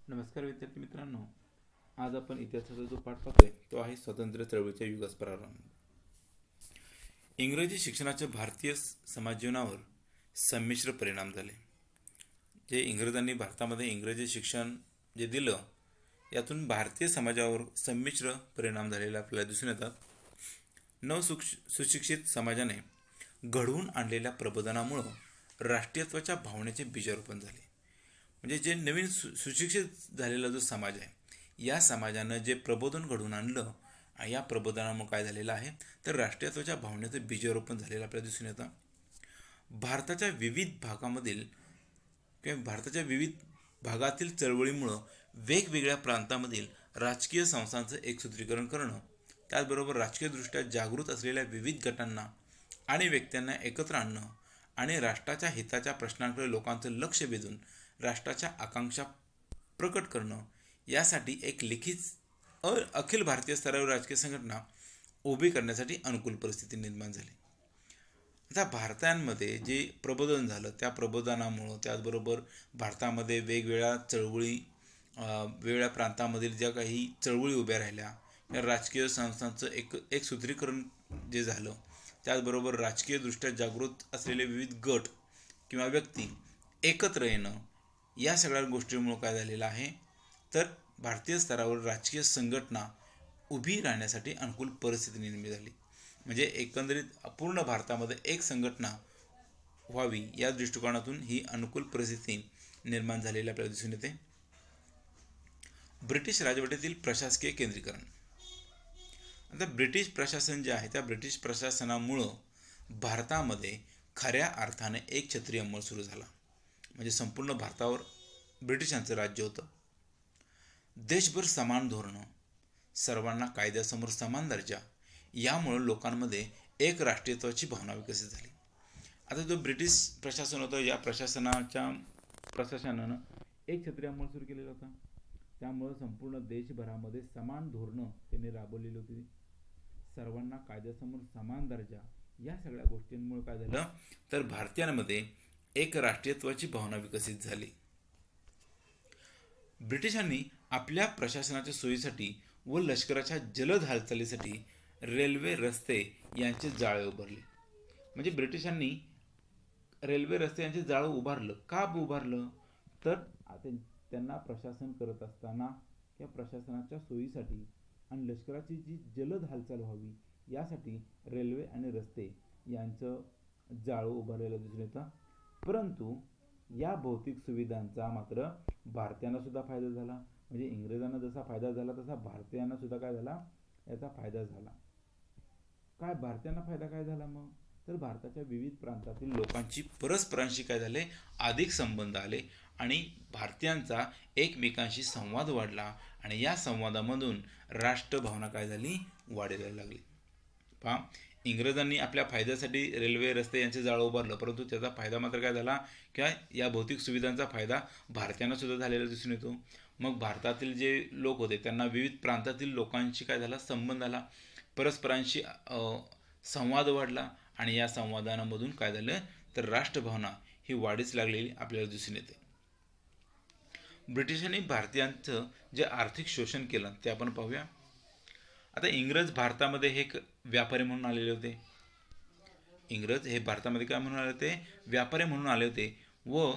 नमस्कार विद्यार्थी मित्रांनो. आज आपण इतिहासाचा जो पाठ पाहतोय तो आहे स्वातंत्र्य चळवळीच्या युगास प्रारंभ. इंग्रजी शिक्षणाचे भारतीय समाज जीवनावर संमिश्र परिणाम झाले. जे इंग्रजांनी भारतामध्ये इंग्रजी शिक्षण जे दिलं यातून भारतीय समाजावर संमिश्र परिणाम झालेला आपल्याला दिसून येतात. सुशिक्षित समाजाने घडवून आणलेल्या प्रबोधनामुळं राष्ट्रीयत्वाच्या भावनेचे बीजारोपण झाले. म्हणजे जे नवीन सुशिक्षित झालेला जो समाज आहे या समाजानं जे प्रबोधन घडवून आणलं, या प्रबोधनामुळे काय झालेलं आहे तर राष्ट्रीयत्वाच्या भावनेचं बीजारोपण झालेलं आपल्याला दिसून येतं. भारताच्या विविध भागामधील किंवा भारताच्या विविध भागातील चळवळीमुळं वेगवेगळ्या प्रांतामधील राजकीय संस्थांचं एकसूत्रीकरण करणं, त्याचबरोबर राजकीयदृष्ट्या जागृत असलेल्या विविध गटांना आणि व्यक्तींना एकत्र आणणं आणि राष्ट्राच्या हिताच्या प्रश्नांकडे लोकांचं लक्ष वेधून राष्ट्राच्या आकांक्षा प्रकट करणं यासाठी एक लिखित अखिल भारतीय स्तरावर राजकीय संघटना उभी करण्यासाठी अनुकूल परिस्थिती निर्माण झाली. आता भारतामध्ये जे प्रबोधन झालं त्या प्रबोधनामुळं, त्याचबरोबर भारतामध्ये वेगवेगळ्या चळवळी वेगवेगळ्या प्रांतामधील ज्या काही चळवळी उभ्या राहिल्या या राजकीय संस्थांचं एक सूत्रीकरण जे झालं, त्याचबरोबर राजकीयदृष्ट्या जागृत असलेले विविध गट किंवा व्यक्ती एकत्र येणं, या सगळ्या गोष्टींमुळे काय झालेलं आहे तर भारतीय स्तरावर राजकीय संघटना उभी राहण्यासाठी अनुकूल परिस्थिती निर्माण झाली. म्हणजे एकंदरीत पूर्ण भारतामध्ये एक संघटना व्हावी या दृष्टिकोनातून ही अनुकूल परिस्थिती निर्माण झालेली आपल्याला दिसून येते. ब्रिटिश राजवटीतील प्रशासकीय केंद्रीकरण. आता ब्रिटिश प्रशासन जे आहे त्या ब्रिटिश प्रशासनामुळं भारतामध्ये खऱ्या अर्थाने एक छत्री अंमल सुरू झाला. म्हणजे संपूर्ण भारतावर ब्रिटिशांचं राज्य होतं. देशभर समान धोरणं, सर्वांना कायद्यासमोर समान दर्जा, यामुळं लोकांमध्ये एक राष्ट्रीयत्वाची भावना विकसित झाली. आता जो ब्रिटिश प्रशासन होतं या प्रशासनानं एक छत्री अंमल सुरू केलेला होता. त्यामुळं संपूर्ण देशभरामध्ये समान धोरणं त्यांनी राबवलेली होती. सर्वांना कायद्यासमोर समान दर्जा, या सगळ्या गोष्टींमुळे काय झालं तर भारतीयांमध्ये एक राष्ट्रीयत्वाची भावना विकसित झाली. ब्रिटिशांनी आपल्या प्रशासनाच्या सोयीसाठी व लष्कराच्या जलद हालचालीसाठी रेल्वे, रस्ते यांचे जाळे उभारले. म्हणजे ब्रिटिशांनी रेल्वे, रस्ते यांचे जाळं उभारलं. का उभारलं तर त्यांना प्रशासन करत असताना या प्रशासनाच्या सोयीसाठी आणि लष्कराची जी जलद हालचाल व्हावी यासाठी रेल्वे आणि रस्ते यांचं जाळं उभारलेलं दिसून येतं. परंतु या भौतिक सुविधांचा मात्र भारतीयांना सुद्धा फायदा झाला. म्हणजे इंग्रजांना जसा फायदा झाला तसा भारतीयांना सुद्धा काय झाला, याचा फायदा झाला. काय भारतीयांना फायदा काय झाला मग तर भारताच्या विविध प्रांतातील लोकांची परस्परांशी काय झाले अधिक संबंध आले आणि भारतीयांचा एकमेकांशी संवाद वाढला आणि या संवादामधून राष्ट्रभावना काय झाली वाढायला लागली. पहा, इंग्रजांनी आपल्या फायद्यासाठी रेल्वे, रस्ते यांचे जाळं उभारलं, परंतु त्याचा फायदा मात्र काय झाला किंवा या भौतिक सुविधांचा फायदा भारतीयांना सुद्धा झालेला दिसून येतो. मग भारतातील जे लोक होते त्यांना विविध प्रांतातील लोकांशी काय झाला संबंध आला, परस्परांशी संवाद वाढला आणि या संवादामधून काय झालं तर राष्ट्रभावना ही वाढीस लागलेली आपल्याला दिसून येते. ब्रिटिशांनी भारतीयांचं जे आर्थिक शोषण केलं ते आपण पाहूया. आता इंग्रज भारतामध्ये हे व्यापारी म्हणून आलेले होते. इंग्रज हे भारतामध्ये काय म्हणून आले होते, व्यापारी म्हणून आले होते व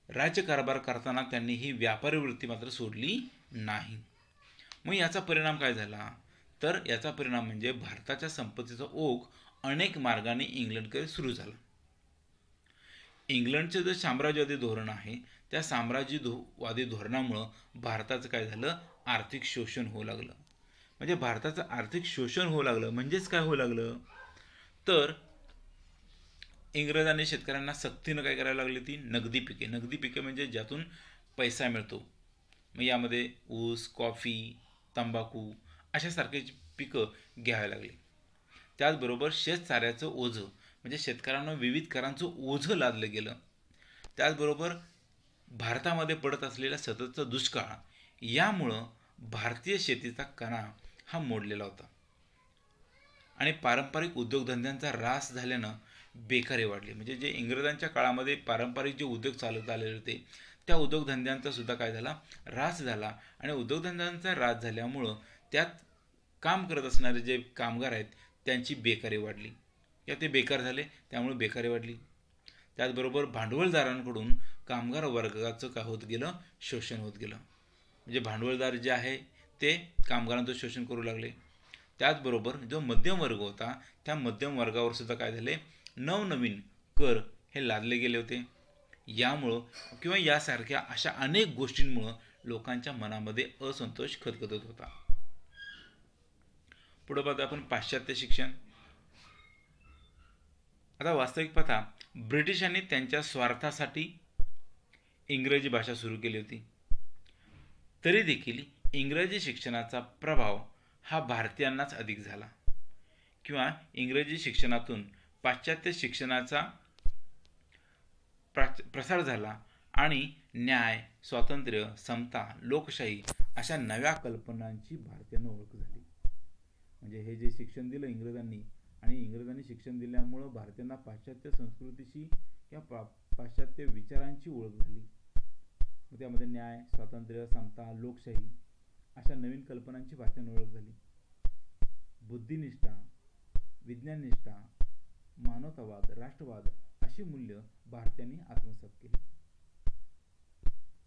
राज्यकारभार करताना त्यांनी ही व्यापारी वृत्ती मात्र सोडली नाही. मग याचा परिणाम काय झाला तर याचा परिणाम म्हणजे भारताच्या संपत्तीचा ओघ अनेक मार्गाने इंग्लंडकडे सुरू झाला. इंग्लंडचे जे साम्राज्यवादी धोरण आहे त्या साम्राज्यवादी धोरणामुळं भारताचं काय झालं आर्थिक शोषण होऊ लागलं. म्हणजे भारताचं आर्थिक शोषण होऊ लागलं म्हणजेच काय होऊ लागलं तर इंग्रजांनी शेतकऱ्यांना सक्तीनं काय करायला लागली ती नगदी पिके म्हणजे ज्यातून पैसा मिळतो. मग यामध्ये ऊस, कॉफी, तंबाखू अशा सारखे पिकं घ्यायला लागली. त्याचबरोबर शेतसाऱ्याचं ओझं म्हणजे शेतकऱ्यांना विविध करांचं ओझं लादलं गेलं. त्याचबरोबर भारतामध्ये पडत असलेला सततचा दुष्काळ यामुळं भारतीय शेतीचा कणा हा मोडलेला होता आणि पारंपरिक उद्योगधंद्यांचा ऱ्हास झाल्यानं बेकारी वाढली. म्हणजे जे इंग्रजांच्या काळामध्ये पारंपरिक जे उद्योग चालत आलेले होते त्या उद्योगधंद्यांचा सुद्धा काय झाला, ऱ्हास झाला. आणि उद्योगधंद्यांचा ऱ्हास झाल्यामुळं त्यात काम करत असणारे जे कामगार आहेत त्यांची बेकारी वाढली, किंवा ते बेकार झाले, त्यामुळे बेकारी वाढली. त्याचबरोबर भांडवलदारांकडून कामगार वर्गाचं काय होत गेलं, शोषण होत गेलं. म्हणजे भांडवलदार जे आहे ते कामगारांचं शोषण करू लागले. त्याचबरोबर जो मध्यम वर्ग होता त्या मध्यम वर्गावर सुद्धा काय झाले, नवनवीन कर हे लादले गेले होते. यामुळं किंवा यासारख्या अशा अनेक गोष्टींमुळं लोकांच्या मनामध्ये असंतोष खदखदत होता. पुढे पाहतो आपण पाश्चात्य शिक्षण. आता वास्तविक पाहता ब्रिटिशांनी त्यांच्या स्वार्थासाठी इंग्रजी भाषा सुरू केली होती. तरी देखील इंग्रजी शिक्षणाचा प्रभाव हा भारतीयांनाच अधिक झाला, किंवा इंग्रजी शिक्षणातून पाश्चात्य शिक्षणाचा प्रसार झाला आणि न्याय, स्वातंत्र्य, समता, लोकशाही अशा नव्या कल्पनांची भारतीयांना ओळख झाली. म्हणजे हे जे शिक्षण दिलं इंग्रजांनी, आणि इंग्रजांनी शिक्षण दिल्यामुळं भारतीयांना पाश्चात्य संस्कृतीशी किंवा पाश्चात्य विचारांची ओळख झाली. त्यामध्ये न्याय, स्वातंत्र्य, समता, लोकशाही अशा नवीन कल्पनांची भारतीयांना ओळख झाली. बुद्धिनिष्ठा, विज्ञाननिष्ठा, मानवतावाद, राष्ट्रवाद अशी मूल्य भारतीयांनी आत्मसात केली.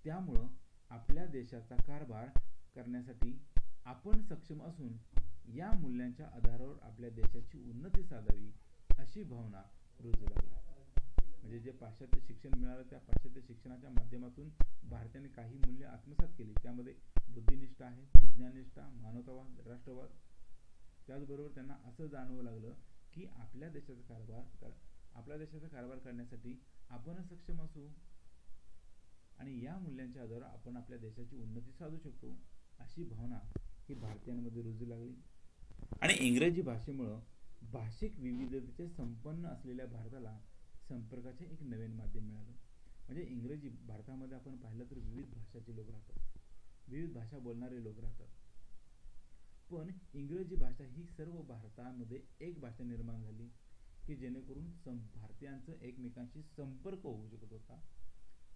त्यामुळं आपल्या देशाचा कारभार करण्यासाठी आपण सक्षम असून या मूल्यांच्या आधारावर आपल्या देशाची उन्नती साधावी अशी भावना रुजू लागली. म्हणजे जे पाश्चात्य शिक्षण मिळालं त्या पाश्चात्य शिक्षणाच्या माध्यमातून भारताने काही मूल्य आत्मसात केली. त्यामध्ये बुद्धिनिष्ठा आहे, विज्ञाननिष्ठा, मानवतावाद, राष्ट्रवाद. त्याचबरोबर त्यांना असं जाणवं लागलं की आपल्या देशाचा कारभार करण्यासाठी आपण सक्षम असू आणि या मूल्यांच्या आधारावर आपण आपल्या देशाची उन्नती साधू शकतो अशी भावना ही भारतीयांमध्ये रुजू लागली. आणि इंग्रजी भाषेमुळं भाषिक विविधतेचे संपन्न असलेल्या भारताला संपर्काचे एक नवीन माध्यम मिळालं. म्हणजे इंग्रजी भारतामध्ये आपण पाहिलं तर विविध भाषाचे लोक राहतात, विविध भाषा बोलणारे लोक राहतात. पण इंग्रजी भाषा ही सर्व भारतामध्ये एक भाषा निर्माण झाली की जेणेकरून भारतीयांचं एकमेकांशी संपर्क होऊ शकत होता,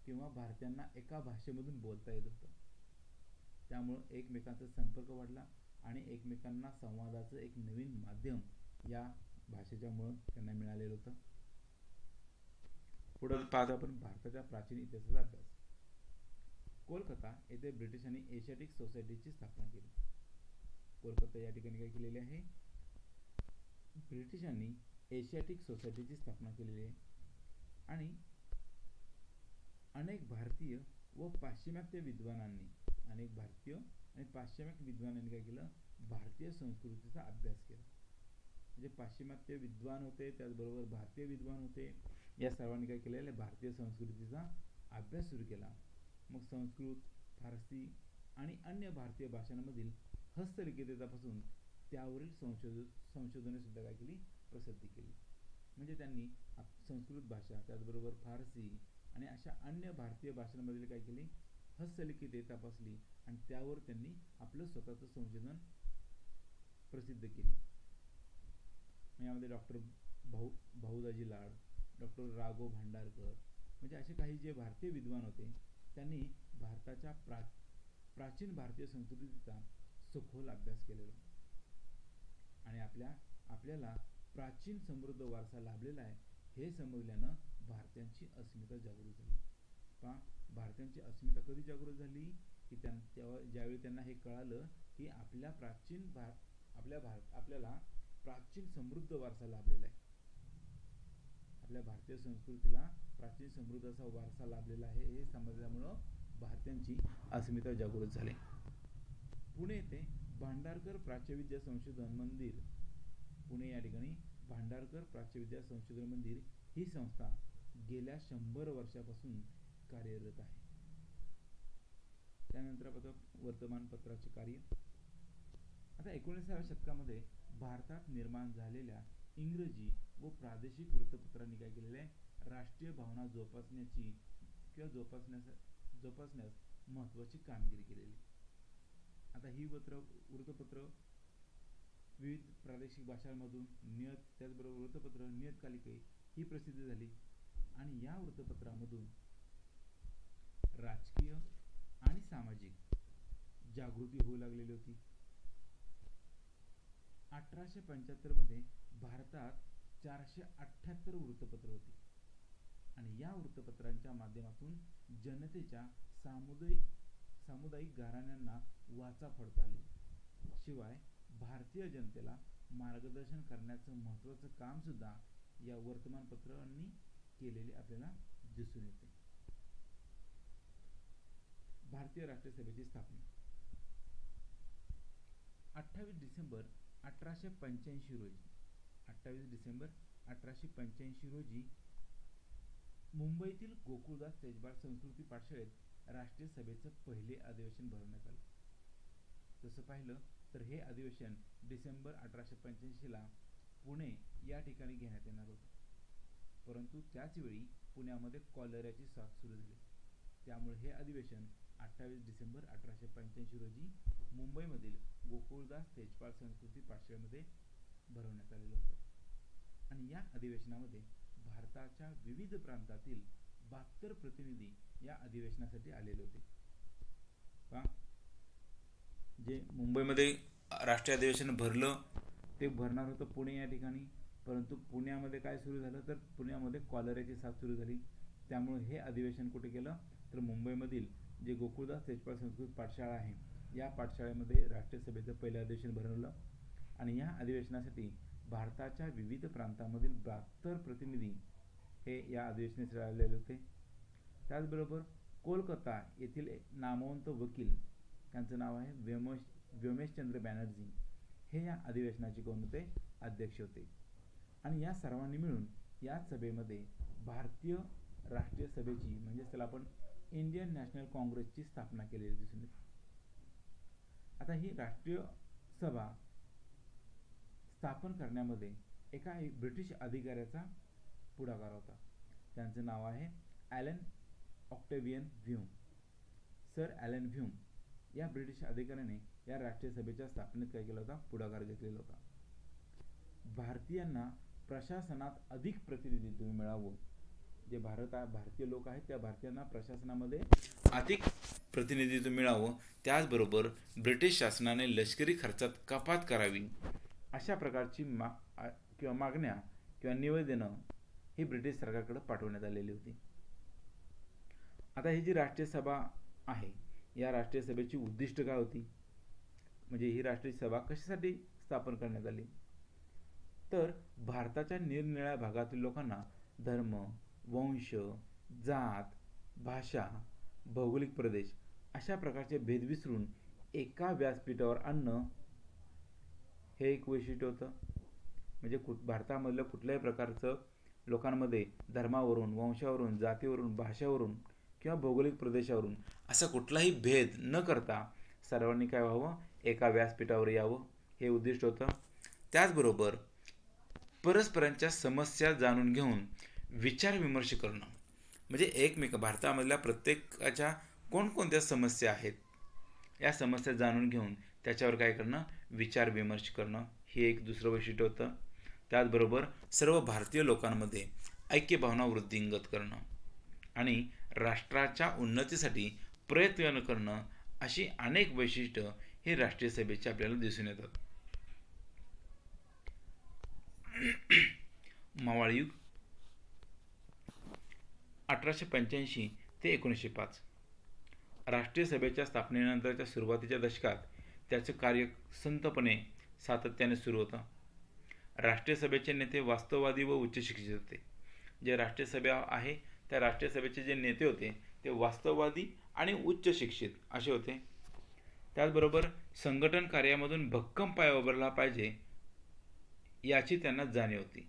किंवा भारतीयांना एका भाषेमधून बोलता येत होतं. त्यामुळं एकमेकांचा संपर्क वाढला आणि एकमेकांना संवादाचं एक नवीन माध्यम या भाषेच्यामुळं त्यांना मिळालेलं होतं. पुढे पाहतो आपण भारताच्या प्राचीन इतिहासाचा अभ्यास. कोलकाता येथे ब्रिटिशांनी एशियाटिक सोसायटीची स्थापना केली. कोलकाता या ठिकाणी काय केलेले आहे, ब्रिटिशांनी एशियाटिक सोसायटीची स्थापना केलेली आहे. आणि अनेक भारतीय व पाश्चिमात्य विद्वानांनी काय केलं, भारतीय संस्कृतीचा अभ्यास केला. म्हणजे पाश्चिमात्य विद्वान होते, त्याचबरोबर भारतीय विद्वान होते, या सर्वांनी काय केलेलं आहे, भारतीय संस्कृतीचा अभ्यास सुरू केला. मग संस्कृत, फारसी आणि अन्य भारतीय भाषांमधील हस्तलिखितापासून त्यावरील संशोधने सुद्धा काय केली, प्रसिद्ध केली. म्हणजे त्यांनी संस्कृत भाषा, त्याचबरोबर फारसी आणि अशा अन्य भारतीय भाषांमधील काय केली, हस्तलिखिते तपासली आणि त्यावर त्यांनी आपलं स्वतःचं संशोधन प्रसिद्ध केले. यामध्ये डॉक्टर भाऊदाजी लाड, डॉक्टर राघव भांडारकर म्हणजे असे काही जे भारतीय विद्वान होते त्यांनी भारताच्या प्राचीन भारतीय संस्कृतीचा सखोल अभ्यास केलेला. आणि आपल्याला प्राचीन समृद्ध वारसा लाभलेला आहे हे समजल्यानं भारतीयांची अस्मिता जागृत झाली. भारतीयांची अस्मिता कधी जागृत झाली की ज्यावेळी त्यांना हे कळालं की आपल्याला प्राचीन समृद्ध वारसा लाभलेला आहे, आपल्या भारतीय संस्कृतीला प्राचीन समृद्ध असा वारसा लाभलेला आहे हे समजल्यामुळं भारतीयांची अस्मिता जागृत झाली. पुणे येथे भांडारकर प्राच्यविद्या संशोधन मंदिर, पुणे या ठिकाणी भांडारकर प्राच्यविद्या संशोधन मंदिर ही संस्था गेल्या 100 वर्षापासून कार्यरत आहे. त्यानंतर आपण वर्तमानपत्राचे कार्य. आता 19व्या शतकामध्ये भारतात निर्माण झालेल्या इंग्रजी व प्रादेशिक वृत्तपत्रांनी काय केलेले आहे, राष्ट्रीय भावना जोपासण्यास महत्त्वाची कामगिरी केलेली. आता ही वृत्तपत्र विविध प्रादेशिक भाषांमधून त्याचबरोबर वृत्तपत्र, नियतकालिके ही प्रसिद्ध झाली. आणि या वृत्तपत्रामधून राजकीय आणि सामाजिक जागृती होऊ लागलेली होती. 1875 मध्ये भारतात 478 वृत्तपत्र होती आणि या वृत्तपत्रांच्या माध्यमातून जनतेच्या सामुदायिक घराण्यांना वाचा फोडता आली. शिवाय भारतीय जनतेला मार्गदर्शन करण्याचं महत्त्वाचं काम सुद्धा या वर्तमानपत्रांनी केलेले आपल्याला दिसून येते. भारतीय राष्ट्रीय सभेची स्थापना 28 डिसेंबर 1885 रोजी 28 डिसेंबर 1885 रोजी मुंबईतील गोकुळदास तेजपाल संस्कृती पाठशाळेत राष्ट्रीय सभेचं पहिले अधिवेशन भरवण्यात आलं. तसं पाहिलं तर हे अधिवेशन डिसेंबर 1885 ला पुणे या ठिकाणी घेण्यात येणार होतं. परंतु त्याचवेळी पुण्यामध्ये कॉलेराची साथ सुरू झाली. त्यामुळे हे अधिवेशन 28 डिसेंबर 1885 रोजी मुंबईमधील गोकुळदास तेजपाल संस्कृती पाठशाळेमध्ये भरवण्यात आलेलं होतं. आणि या अधिवेशनामध्ये भारताच्या विविध प्रांतातील 72 प्रतिनिधी या अधिवेशनासाठी आलेले होते. जे मुंबईमध्ये राष्ट्रीय अधिवेशन भरलं ते भरणार होतं पुणे या ठिकाणी, परंतु पुण्यामध्ये काय सुरू झालं तर पुण्यामध्ये कॉलेराची साथ सुरू झाली. त्यामुळे हे अधिवेशन कुठे केलं तर मुंबईमधील जे गोकुळदास तेजपाल संस्कृत पाठशाळा आहे या पाठशाळेमध्ये राष्ट्रीय सभेचं पहिलं अधिवेशन भरवलं. आणि या अधिवेशनासाठी भारताच्या विविध प्रांतांमधील 72 प्रतिनिधी हे या अधिवेशनासाठी आलेले होते. त्याचबरोबर कोलकाता येथील नामवंत वकील, त्यांचं नाव आहे व्योमेशचंद्र बॅनर्जी, हे या अधिवेशनाचे कोण होते अध्यक्ष होते. आणि या सर्वांनी मिळून या सभेमध्ये भारतीय राष्ट्रीय सभेची म्हणजे त्याला आपण इंडियन नॅशनल काँग्रेसची स्थापना केलेली दिसून येते. आता ही राष्ट्रीय सभा स्थापन करण्यामध्ये एका ब्रिटिश अधिकाऱ्याचा पुढाकार होता. त्यांचं नाव आहे ॲलन ऑक्टेवियन व्ह्यूम. सर ॲलन व्ह्यूम या ब्रिटिश अधिकाऱ्याने या राष्ट्रीय सभेच्या स्थापनेत काय केला होता पुढाकार घेतलेला होता. भारतीयांना प्रशासनात अधिक प्रतिनिधित्व मिळावं, जे भारतीय लोक आहेत त्या भारतीयांना प्रशासनामध्ये अधिक प्रतिनिधित्व मिळावं, त्याचबरोबर ब्रिटिश शासनाने लष्करी खर्चात कपात करावी अशा प्रकारची मागण्या किंवा निवेदनं ही ब्रिटिश सरकारकडे पाठवण्यात आलेली होती. आता ही जी राष्ट्रीय सभा आहे या राष्ट्रीय सभेची उद्दिष्ट काय होती, म्हणजे ही राष्ट्रीय सभा कशासाठी स्थापन करण्यात आली तर भारताच्या निरनिराळ्या भागातील लोकांना धर्म, वंश, जात, भाषा, भौगोलिक प्रदेश अशा प्रकारचे भेद विसरून एका व्यासपीठावर आणणं हे एक वैशिष्ट्य होतं. म्हणजे भारतामधलं कुठल्याही प्रकारचं लोकांमध्ये धर्मावरून, वंशावरून, जातीवरून, भाषेवरून किंवा भौगोलिक प्रदेशावरून असा कुठलाही भेद न करता सर्वांनी काय व्हावं एका व्यासपीठावर यावं हे उद्दिष्ट होतं. त्याचबरोबर परस्परांच्या समस्या जाणून घेऊन विचारविमर्श करणं, म्हणजे भारतामधल्या प्रत्येकाच्या कोणकोणत्या समस्या आहेत या समस्या जाणून घेऊन त्याच्यावर काय करणं विचारविमर्श करणं हे एक दुसरं वैशिष्ट्य होतं. त्याचबरोबर सर्व भारतीय लोकांमध्ये ऐक्यभावना वृद्धिंगत करणं आणि राष्ट्राच्या उन्नतीसाठी प्रयत्न करणं अशी अनेक वैशिष्ट्य हे राष्ट्रीय सभेचे आपल्याला दिसून येतात. मावळ युग 1885 ते 1905. राष्ट्रीय सभेच्या स्थापनेनंतरच्या सुरुवातीच्या दशकात त्याचे कार्य संतपणे सातत्याने सुरू होतं. राष्ट्रीय सभेचे नेते वास्तववादी व उच्च शिक्षित होते. जे राष्ट्रीय सभा आहे त्या राष्ट्रीय सभेचे जे नेते होते ते वास्तववादी आणि उच्च शिक्षित असे होते. त्याचबरोबर संघटन कार्यामधून भक्कम पाया उभारला पाहिजे याची त्यांना जाणीव होती.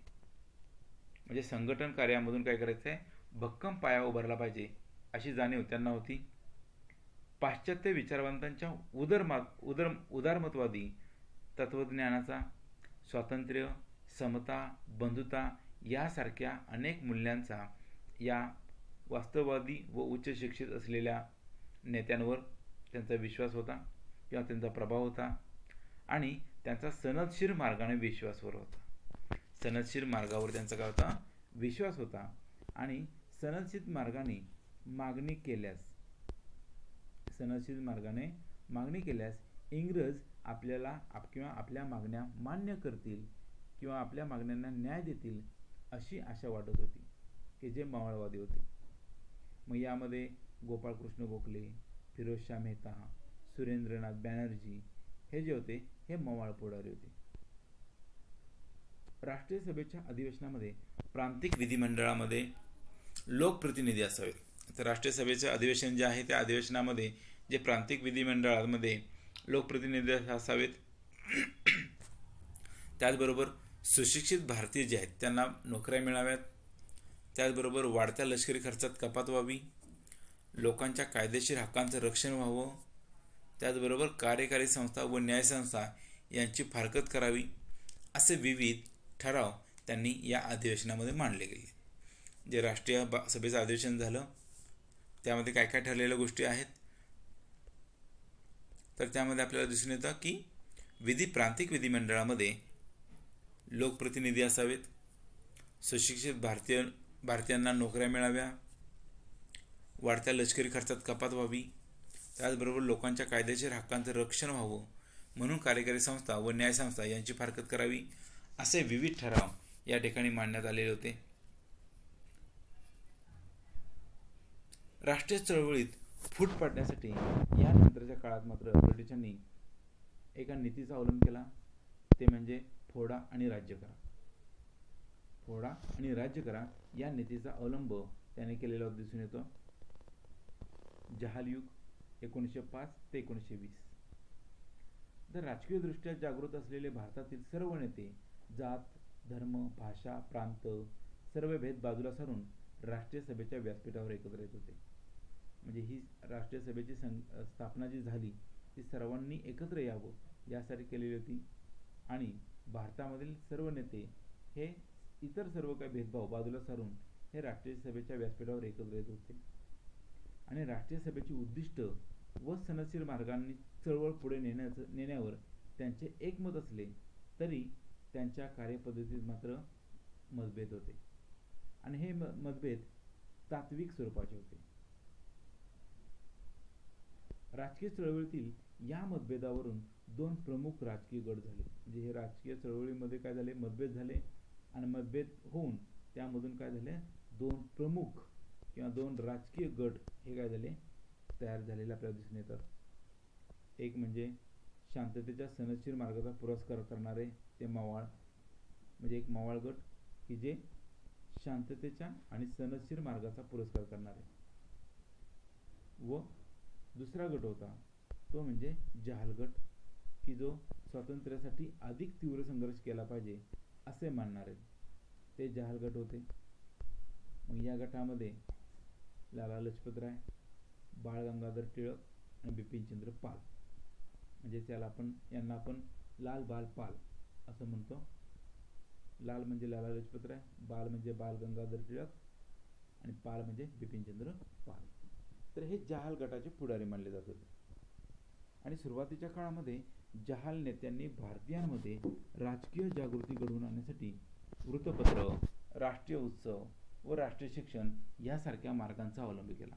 म्हणजे संघटन कार्यामधून काय करायचं आहे भक्कम पाया उभारला पाहिजे अशी जाणीव त्यांना होती. पाश्चात्य विचारवंतांच्या उदारमतवादी तत्त्वज्ञानाचा स्वातंत्र्य, समता, बंधुता यासारख्या अनेक मूल्यांचा या वास्तववादी व उच्च शिक्षित असलेल्या नेत्यांवर त्यांचा विश्वास होता किंवा त्यांचा प्रभाव होता आणि त्यांचा सनदशीर मार्गाने विश्वासवर होता. सनदशीर मार्गावर त्यांचा काय होता विश्वास होता आणि सनदशीर मार्गाने मागणी केल्यास सनदशीर मार्गाने मागणी केल्यास इंग्रज आपल्याला किंवा आपल्या मागण्या मान्य करतील किंवा आपल्या मागण्यांना न्याय देतील अशी आशा वाटत होती, की जे मावळवादी होते. मग यामध्ये गोपाळकृष्ण गोखले, फिरोजशाह मेहता, सुरेंद्रनाथ बॅनर्जी हे जे होते हे मवाळ पुढारी होते. राष्ट्रीय सभेच्या अधिवेशनामध्ये प्रांतिक विधिमंडळामध्ये लोकप्रतिनिधी असावेत. तर राष्ट्रीय सभेचे अधिवेशन जे आहे त्या अधिवेशनामध्ये जे प्रांतिक विधिमंडळामध्ये लोकप्रतिनिधी असावेत. त्याचबरोबर सुशिक्षित भारतीय जे आहेत त्यांना नोकऱ्या मिळाव्यात. त्याचबरोबर वाढत्या लष्करी खर्चात कपात व्हावी, लोकांच्या कायदेशीर हक्कांचं रक्षण व्हावं. त्याचबरोबर कार्यकारी संस्था व न्यायसंस्था यांची फारकत करावी, असे विविध ठराव त्यांनी या अधिवेशनामध्ये मांडले गेले. जे राष्ट्रीय सभेचं अधिवेशन झालं त्यामध्ये काय काय ठरलेल्या गोष्टी आहेत तर त्यामध्ये आपल्याला दिसून येतं की प्रांतिक विधिमंडळामध्ये लोकप्रतिनिधी असावेत, सुशिक्षित भारतीयांना नोकऱ्या मिळाव्या, वाढत्या लष्करी खर्चात कपात व्हावी, त्याचबरोबर लोकांच्या कायदेशीर हक्कांचं रक्षण व्हावं म्हणून कार्यकारी संस्था व न्यायसंस्था यांची फारकत करावी, असे विविध ठराव या ठिकाणी मांडण्यात आलेले होते. राष्ट्रीय चळवळीत फूट पाडण्यासाठी यानंतरच्या काळात मात्र ब्रिटिशांनी एका नीतीचा अवलंब केला, ते म्हणजे फोडा आणि राज्य करा. फोडा आणि राज्य करा या नीतीचा अवलंब त्याने केलेला दिसून येतो. जहाल युग 1905 ते 1920. तर राजकीय दृष्ट्या जागृत असलेले भारतातील सर्व नेते जात, धर्म, भाषा, प्रांत सर्व भेद बाजूला सारून राष्ट्रीय सभेच्या व्यासपीठावर एकत्र येत होते. म्हणजे ही राष्ट्रीय सभेची स्थापना जी झाली ती सर्वांनी एकत्र यावं यासाठी केलेली होती. आणि भारतामधील सर्व नेते हे इतर सर्व काही भेदभाव बाजूला सारून हे राष्ट्रीय सभेच्या व्यासपीठावर एकत्र येत होते. आणि राष्ट्रीय सभेची उद्दिष्ट व सनदशीर मार्गाने चळवळ पुढे नेण्यावर त्यांचे एकमत असले तरी त्यांच्या कार्यपद्धतीत मात्र मतभेद होते. आणि हे मतभेद तात्विक स्वरूपाचे होते. राजकीय चळवळीतील या मतभेदावरून दोन प्रमुख राजकीय गट झाले. म्हणजे हे राजकीय चळवळीमध्ये काय झाले, मतभेद झाले आणि मतभेद होऊन त्यामधून काय झाले, दोन प्रमुख किंवा दोन राजकीय गट हे काय झाले तयार झालेले आपल्याला दिसून येतात. एक म्हणजे शांततेच्या सनदशीर मार्गाचा पुरस्कार करणारे ते मवाळ, म्हणजे एक मवाळ गट की जे शांततेच्या आणि सनदशीर मार्गाचा पुरस्कार करणारे. व दुसरा गट होता तो म्हणजे जहाल गट की जो स्वातंत्र्यासाठी अधिक तीव्र संघर्ष केला पाहिजे असे मानणारे ते जहाल गट होते. मग या गटामध्ये लाला लजपतराय, बाळ गंगाधर टिळक आणि बिपिनचंद्र पाल, म्हणजे यांना आपण लाल बाल पाल असं म्हणतो. लाल म्हणजे लाला लजपतराय, बाल म्हणजे बाळ गंगाधर टिळक आणि पाल म्हणजे बिपिनचंद्र पाल. तर हे जहाल गटाचे पुढारी मानले जात होते. आणि सुरुवातीच्या काळामध्ये जहाल नेत्यांनी भारतीयांमध्ये राजकीय जागृती घडवून आणण्यासाठी वृत्तपत्र, राष्ट्रीय उत्सव व राष्ट्रीय शिक्षण यासारख्या मार्गांचा अवलंब केला.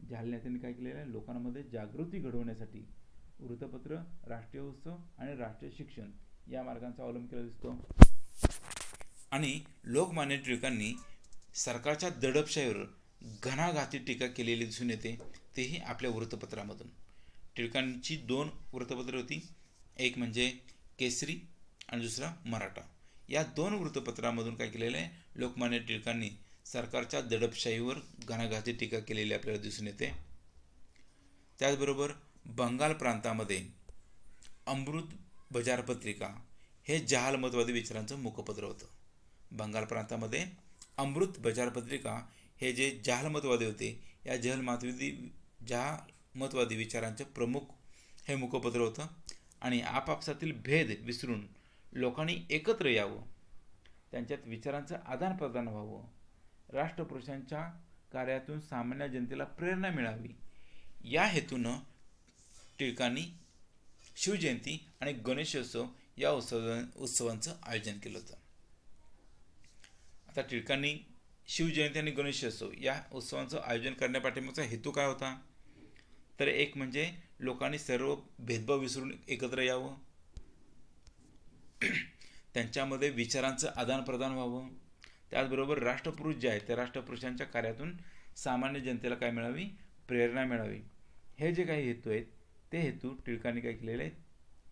जहाल नेत्यांनी काय केलेलं आहे, लोकांमध्ये जागृती घडवण्यासाठी वृत्तपत्र, राष्ट्रीय उत्सव आणि राष्ट्रीय शिक्षण या मार्गांचा अवलंब केला दिसतो. आणि लोकमान्य टिळकांनी सरकारच्या दडपशाहीवर घणाघाती टीका केलेली दिसून येते, तेही आपल्या वृत्तपत्रामधून. टिळकांची दोन वृत्तपत्रे होती, एक म्हणजे केसरी आणि दुसरा मराठा. या दोन वृत्तपत्रामधून काय केलेलं आहे, लोकमान्य टिळकांनी सरकारच्या दडपशाहीवर घणाघाती टीका केलेली आपल्याला दिसून येते. त्याचबरोबर बंगाल प्रांतामध्ये अमृत बजार पत्रिका हे जहालमतवादी विचारांचं मुखपत्र होतं. बंगाल प्रांतामध्ये अमृत बजार पत्रिका हे जे जहालमतवादी होते या जहालमतवादी विचारांचे प्रमुख हे मुखपत्र होतं. आणि आपापसातील भेद विसरून लोकांनी एकत्र यावं, त्यांच्यात विचारांचं आदानप्रदान व्हावं, राष्ट्रपुरुषांच्या कार्यातून सामान्य जनतेला प्रेरणा मिळावी या हेतूनं टिळकांनी शिवजयंती आणि गणेशोत्सव या उत्सवांचं आयोजन केलं होतं. आता टिळकांनी शिवजयंती आणि गणेशोत्सव या उत्सवांचं आयोजन करण्यापाठीमागचा हेतू काय होता तर एक म्हणजे लोकांनी सर्व भेदभाव विसरून एकत्र यावं, त्यांच्यामध्ये विचारांचं आदानप्रदान व्हावं, त्याचबरोबर राष्ट्रपुरुष जे आहेत त्या राष्ट्रपुरुषांच्या कार्यातून सामान्य जनतेला काय मिळावी, प्रेरणा मिळावी. हे जे काही हेतू आहेत ते हेतू टिळकांनी काय केलेले आहेत,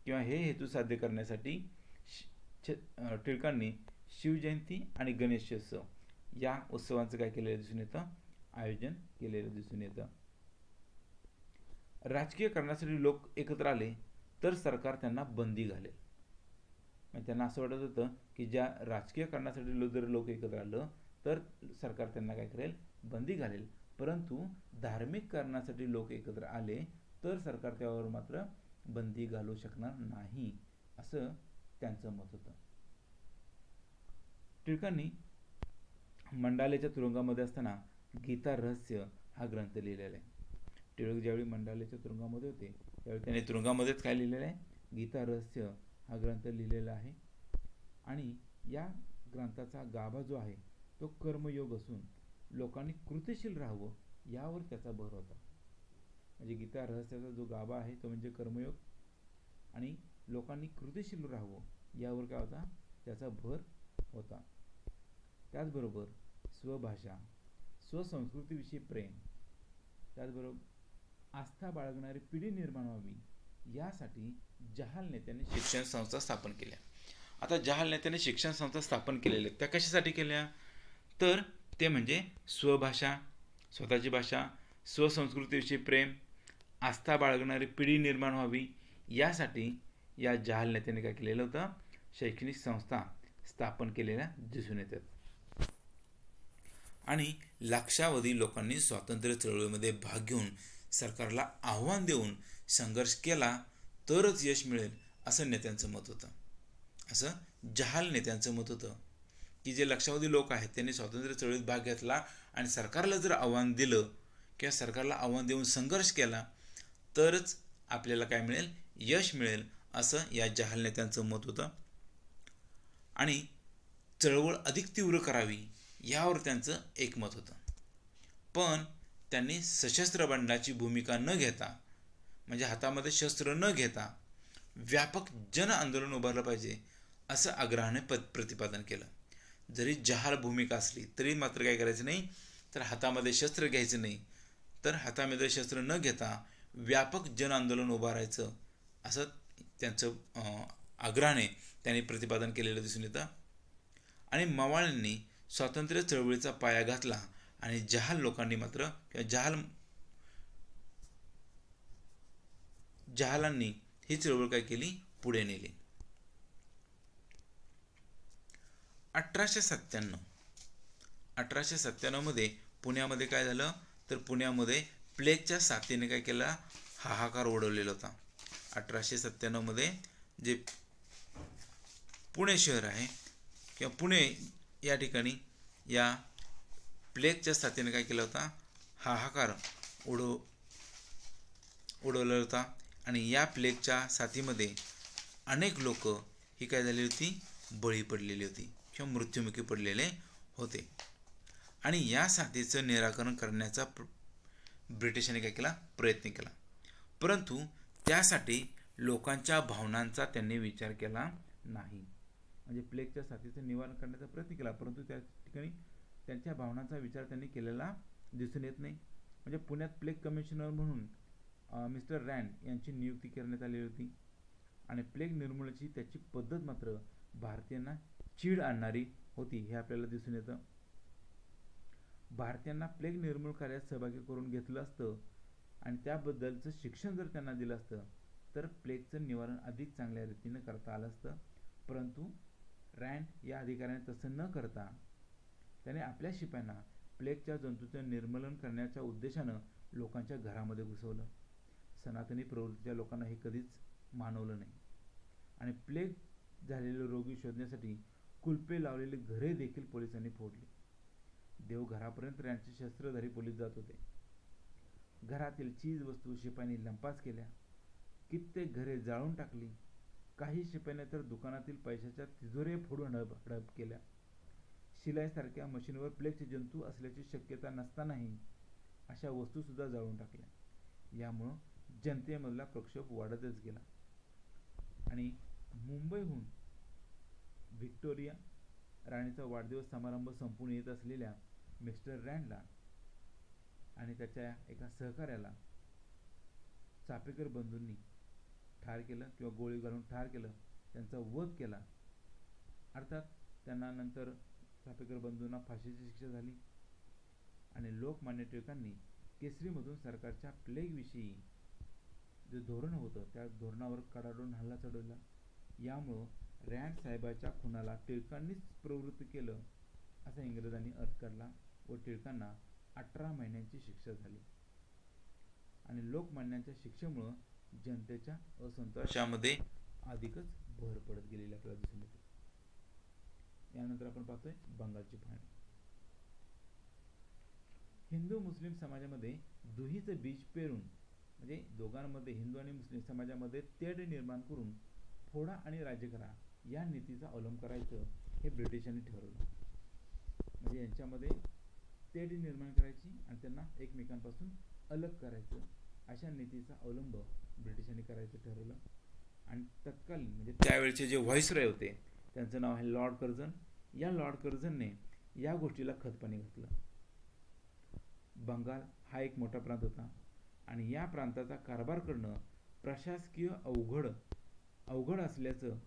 किंवा हे हेतू साध्य करण्यासाठी टिळकांनी शिवजयंती आणि गणेशोत्सव या उत्सवांचं काय केलेलं दिसून येतं, आयोजन केलेलं दिसून येतं. राजकीय करण्यासाठी लोक एकत्र आले तर सरकार त्यांना बंदी घालेल. त्यांना असं वाटत होतं की ज्या राजकीय कारणासाठी जर लोक एकत्र आलं तर सरकार त्यांना काय करेल, बंदी घालेल. परंतु धार्मिक कारणासाठी लोक एकत्र आले तर सरकार त्यावर मात्र बंदी घालू शकणार नाही, असं त्यांचं मत होतं. टिळकांनी मंडालेच्या तुरुंगामध्ये असताना गीता रहस्य हा ग्रंथ लिहिलेला आहे. टिळक ज्यावेळी मंडालेच्या तुरुंगामध्ये होते त्यावेळी त्यांनी तुरुंगामध्येच काय लिहिलेलं आहे, गीता रहस्य हा ग्रंथ लिहिलेला आहे. आणि या ग्रंथाचा गाभा जो आहे तो कर्मयोग असून लोकांनी कृतिशील राहावं यावर त्याचा भर होता. म्हणजे गीता रहस्याचा जो गाभा आहे तो म्हणजे कर्मयोग, आणि लोकांनी कृतिशील राहावं यावर काय होता, त्याचा भर होता. त्याचबरोबर स्वभाषा, स्वसंस्कृतीविषयी प्रेम, त्याचबरोबर आस्था बाळगणारी पिढी निर्माण व्हावी यासाठी जहाल नेत्यांनी शिक्षण संस्था स्थापन केल्या. आता जहाल नेत्यांनी शिक्षण संस्था स्थापन केलेल्या त्या कशासाठी केल्या, तर ते म्हणजे स्वभाषा, स्वतःची भाषा, स्वसंस्कृतीविषयी प्रेम, आस्था बाळगणारी पिढी निर्माण व्हावी यासाठी या जहाल नेत्यांनी काय केलेलं होतं, शैक्षणिक संस्था स्थापन केलेल्या दिसून येतात. आणि लक्षावधी लोकांनी स्वातंत्र्य चळवळीमध्ये भाग घेऊन सरकारला आव्हान देऊन संघर्ष केला तरच यश मिळेल असं नेत्यांचं मत होतं. असं जहाल नेत्यांचं मत होतं की जे लक्षावधी लोक आहेत त्यांनी स्वातंत्र्य चळवळीत भाग घेतला आणि सरकारला जर आव्हान दिलं किंवा सरकारला आव्हान देऊन संघर्ष केला तरच आपल्याला काय मिळेल, यश मिळेल, असं या जहाल नेत्यांचं मत होतं. आणि चळवळ अधिक तीव्र करावी यावर त्यांचं एकमत होतं. पण त्यांनी सशस्त्र बंडाची भूमिका न घेता, म्हणजे हातामध्ये शस्त्र न घेता व्यापक जन आंदोलन उभारलं पाहिजे असं आग्रहाने प्रतिपादन केलं. जरी जहाल भूमिका असली तरी मात्र काय करायचं नाही, तर हातामध्ये शस्त्र घ्यायचं नाही, तर हातामध्ये शस्त्र न घेता व्यापक जन आंदोलन उभारायचं असं त्यांचं आग्रहाने त्यांनी प्रतिपादन केलेलं दिसून येतं. आणि मवाळांनी स्वातंत्र्य चळवळीचा पाया घातला आणि जहाल लोकांनी मात्र जहालांनी ही चळवळ काय केली, पुढे नेली. 1897 मध्ये पुण्यामध्ये काय झालं, तर पुण्यामध्ये प्लेगच्या साथीने काय केला, हाहाकार उडवलेला होता. 1897 मध्ये जे पुणे शहर आहे किंवा पुणे या ठिकाणी या प्लेगच्या साथीने काय केला होता, हाहाकार उडवलेला होता. आणि या प्लेगच्या साथीमध्ये अनेक लोक ही काय झाली होती, बळी पडलेली होती किंवा मृत्युमुखी पडलेले होते. आणि या साथीचं निराकरण करण्याचा ब्रिटिशांनी काय केला, प्रयत्न केला. परंतु त्यासाठी लोकांच्या भावनांचा त्यांनी विचार केला नाही. म्हणजे प्लेगच्या साथीचं निवारण करण्याचा प्रयत्न केला परंतु त्या ठिकाणी त्यांच्या भावनांचा विचार त्यांनी केलेला दिसून येत नाही. म्हणजे पुण्यात प्लेग कमिशनर म्हणून मिस्टर रँड यांची नियुक्ती करण्यात आली होती. आणि प्लेग निर्मूलनाची त्याची पद्धत मात्र भारतीयांना चीड आणणारी होती हे आपल्याला दिसून येतं. भारतीयांना प्लेग निर्मूल कार्यात सहभागी करून घेतलं असतं आणि त्याबद्दलचं शिक्षण जर त्यांना दिलं असतं तर प्लेगचं निवारण अधिक चांगल्या रीतीने करता आलं असतं. परंतु रँड या अधिकाऱ्याने तसं न करता त्याने आपल्या शिपायांना प्लेगच्या जंतूचं निर्मूलन करण्याच्या उद्देशानं लोकांच्या घरामध्ये घुसवलं. सनातनी प्रवृत्तीच्या लोकांना हे कधीच मानवलं नाही. आणि प्लेग झालेले रोगी शोधण्यासाठी कुलपे लावलेली घरे देखील पोलिसांनी फोडली. देवघरापर्यंत रँडचे शस्त्रधारी पोलीस जात होते. घरातील चीज वस्तू शिपायांनी लंपास केल्या. कित्येक घरे जाळून टाकली. काही शिपायांनी तर दुकानातील पैशाच्या तिजोऱ्या फोडून हडप केल्या. शिलाईसारख्या मशीनवर प्लेगचे जंतू असल्याची शक्यता नसतानाही अशा वस्तू सुद्धा जाळून टाकल्या. यामुळं जनतेमधला प्रक्षोभ वाढतच गेला आणि मुंबईहून व्हिक्टोरिया राणीचा वाढदिवस समारंभ संपून येत असलेल्या मिस्टर रँडला आणि त्याच्या एका सहकाऱ्याला चापेकर बंधूंनी ठार केलं किंवा गोळी घालून ठार केलं, त्यांचा वध केला. अर्थात त्यांना नंतर चापेकर बंधूंना फाशीची शिक्षा झाली आणि लोकमान्य टिळकांनी केसरीमधून सरकारच्या प्लेगविषयी जे धोरण होतं त्या धोरणावर कडाडून हल्ला चढवला. यामुळं रँड साहेबाच्या खुनाला टिळकांनीच प्रवृत्त केलं असा इंग्रजांनी अर्थ काढला व टिळकांना 18 महिन्यांची शिक्षा झाली. आणि लोकमान्यांच्या शिक्षेमुळं जनतेच्या असंतोषामध्ये अधिकच भर पडत गेलेली आपल्याला दिसून येते. यानंतर आपण पाहतोय बंगालची फाळणी. हिंदू मुस्लिम समाजामध्ये दुहीचं बीज पेरून म्हणजे दोघांमध्ये हिंदू आणि मुस्लिम समाजामध्ये तेढ निर्माण करून फोडा आणि राज्य करा या नीतीचा अवलंब करायचं हे ब्रिटिशांनी ठरवलं. म्हणजे यांच्यामध्ये तेढ निर्माण करायची आणि त्यांना एकमेकांपासून अलग करायचं अशा नीतीचा अवलंब ब्रिटिशांनी करायचं ठरवलं. आणि तत्कालीन म्हणजे त्यावेळचे जे व्हाईसरॉय होते त्यांचं नाव आहे लॉर्ड कर्झन. या लॉर्ड कर्झनने या गोष्टीला खतपाणी घातलं. बंगाल हा एक मोठा प्रांत होता आणि या प्रांताचा कारभार करणं प्रशासकीय अवघड असल्याचं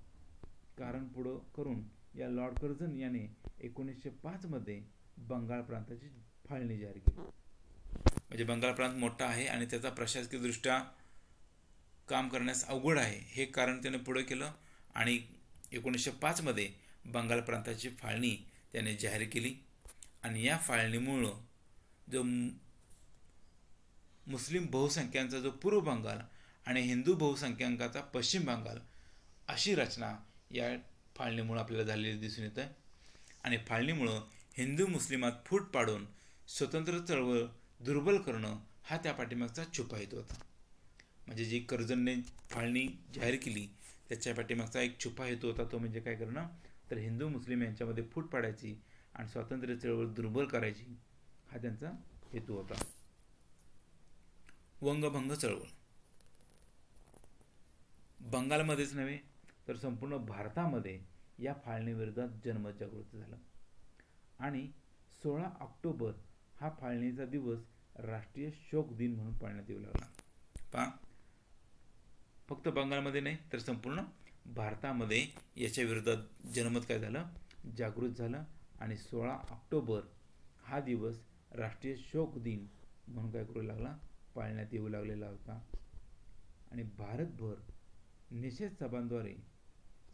कारण पुढं करून या लॉर्ड कर्झन याने 1905 मध्ये बंगाल प्रांताची फाळणी जाहीर केली. म्हणजे बंगाल प्रांत मोठा आहे आणि त्याचा प्रशासकीयदृष्ट्या काम करण्यास अवघड आहे हे कारण त्याने पुढे केलं आणि 1905 मध्ये बंगाल प्रांताची फाळणी त्याने जाहीर केली. आणि या फाळणीमुळं जो मुस्लिम बहुसंख्यांचा जो पूर्व बंगाल आणि हिंदू बहुसंख्यांकाचा पश्चिम बंगाल अशी रचना या फाळणीमुळं आपल्याला झालेली दिसून येतं. आणि फाळणीमुळं हिंदू मुस्लिमात फूट पाडून स्वतंत्र चळवळ दुर्बल करणं हा त्या पाठीमागचा छुपा हेतू होता. म्हणजे जी कर्झनने फाळणी जाहीर केली त्याच्या पाठीमागचा एक छुपा हेतू होता, तो म्हणजे काय करणं तर हिंदू मुस्लिम यांच्यामध्ये फूट पाडायची आणि स्वातंत्र्य चळवळ दुर्बल करायची हा त्यांचा हेतू होता. वंगभंग चळवळ बंगालमध्येच नव्हे तर संपूर्ण भारतामध्ये या फाळणीविरोधात जनमत झालं आणि 16 ऑक्टोबर हा फाळणीचा दिवस राष्ट्रीय शोक दिन म्हणून पाळण्यात येऊ लागला. पहा, फक्त बंगालमध्ये नाही तर संपूर्ण भारतामध्ये याच्या विरोधात जनमत काय झालं जागृत झालं आणि 16 ऑक्टोबर हा दिवस राष्ट्रीय शोक दिन म्हणून काय करू लागला पाळण्यात येऊ लागलेला होता. आणि भारतभर निषेध सभांद्वारे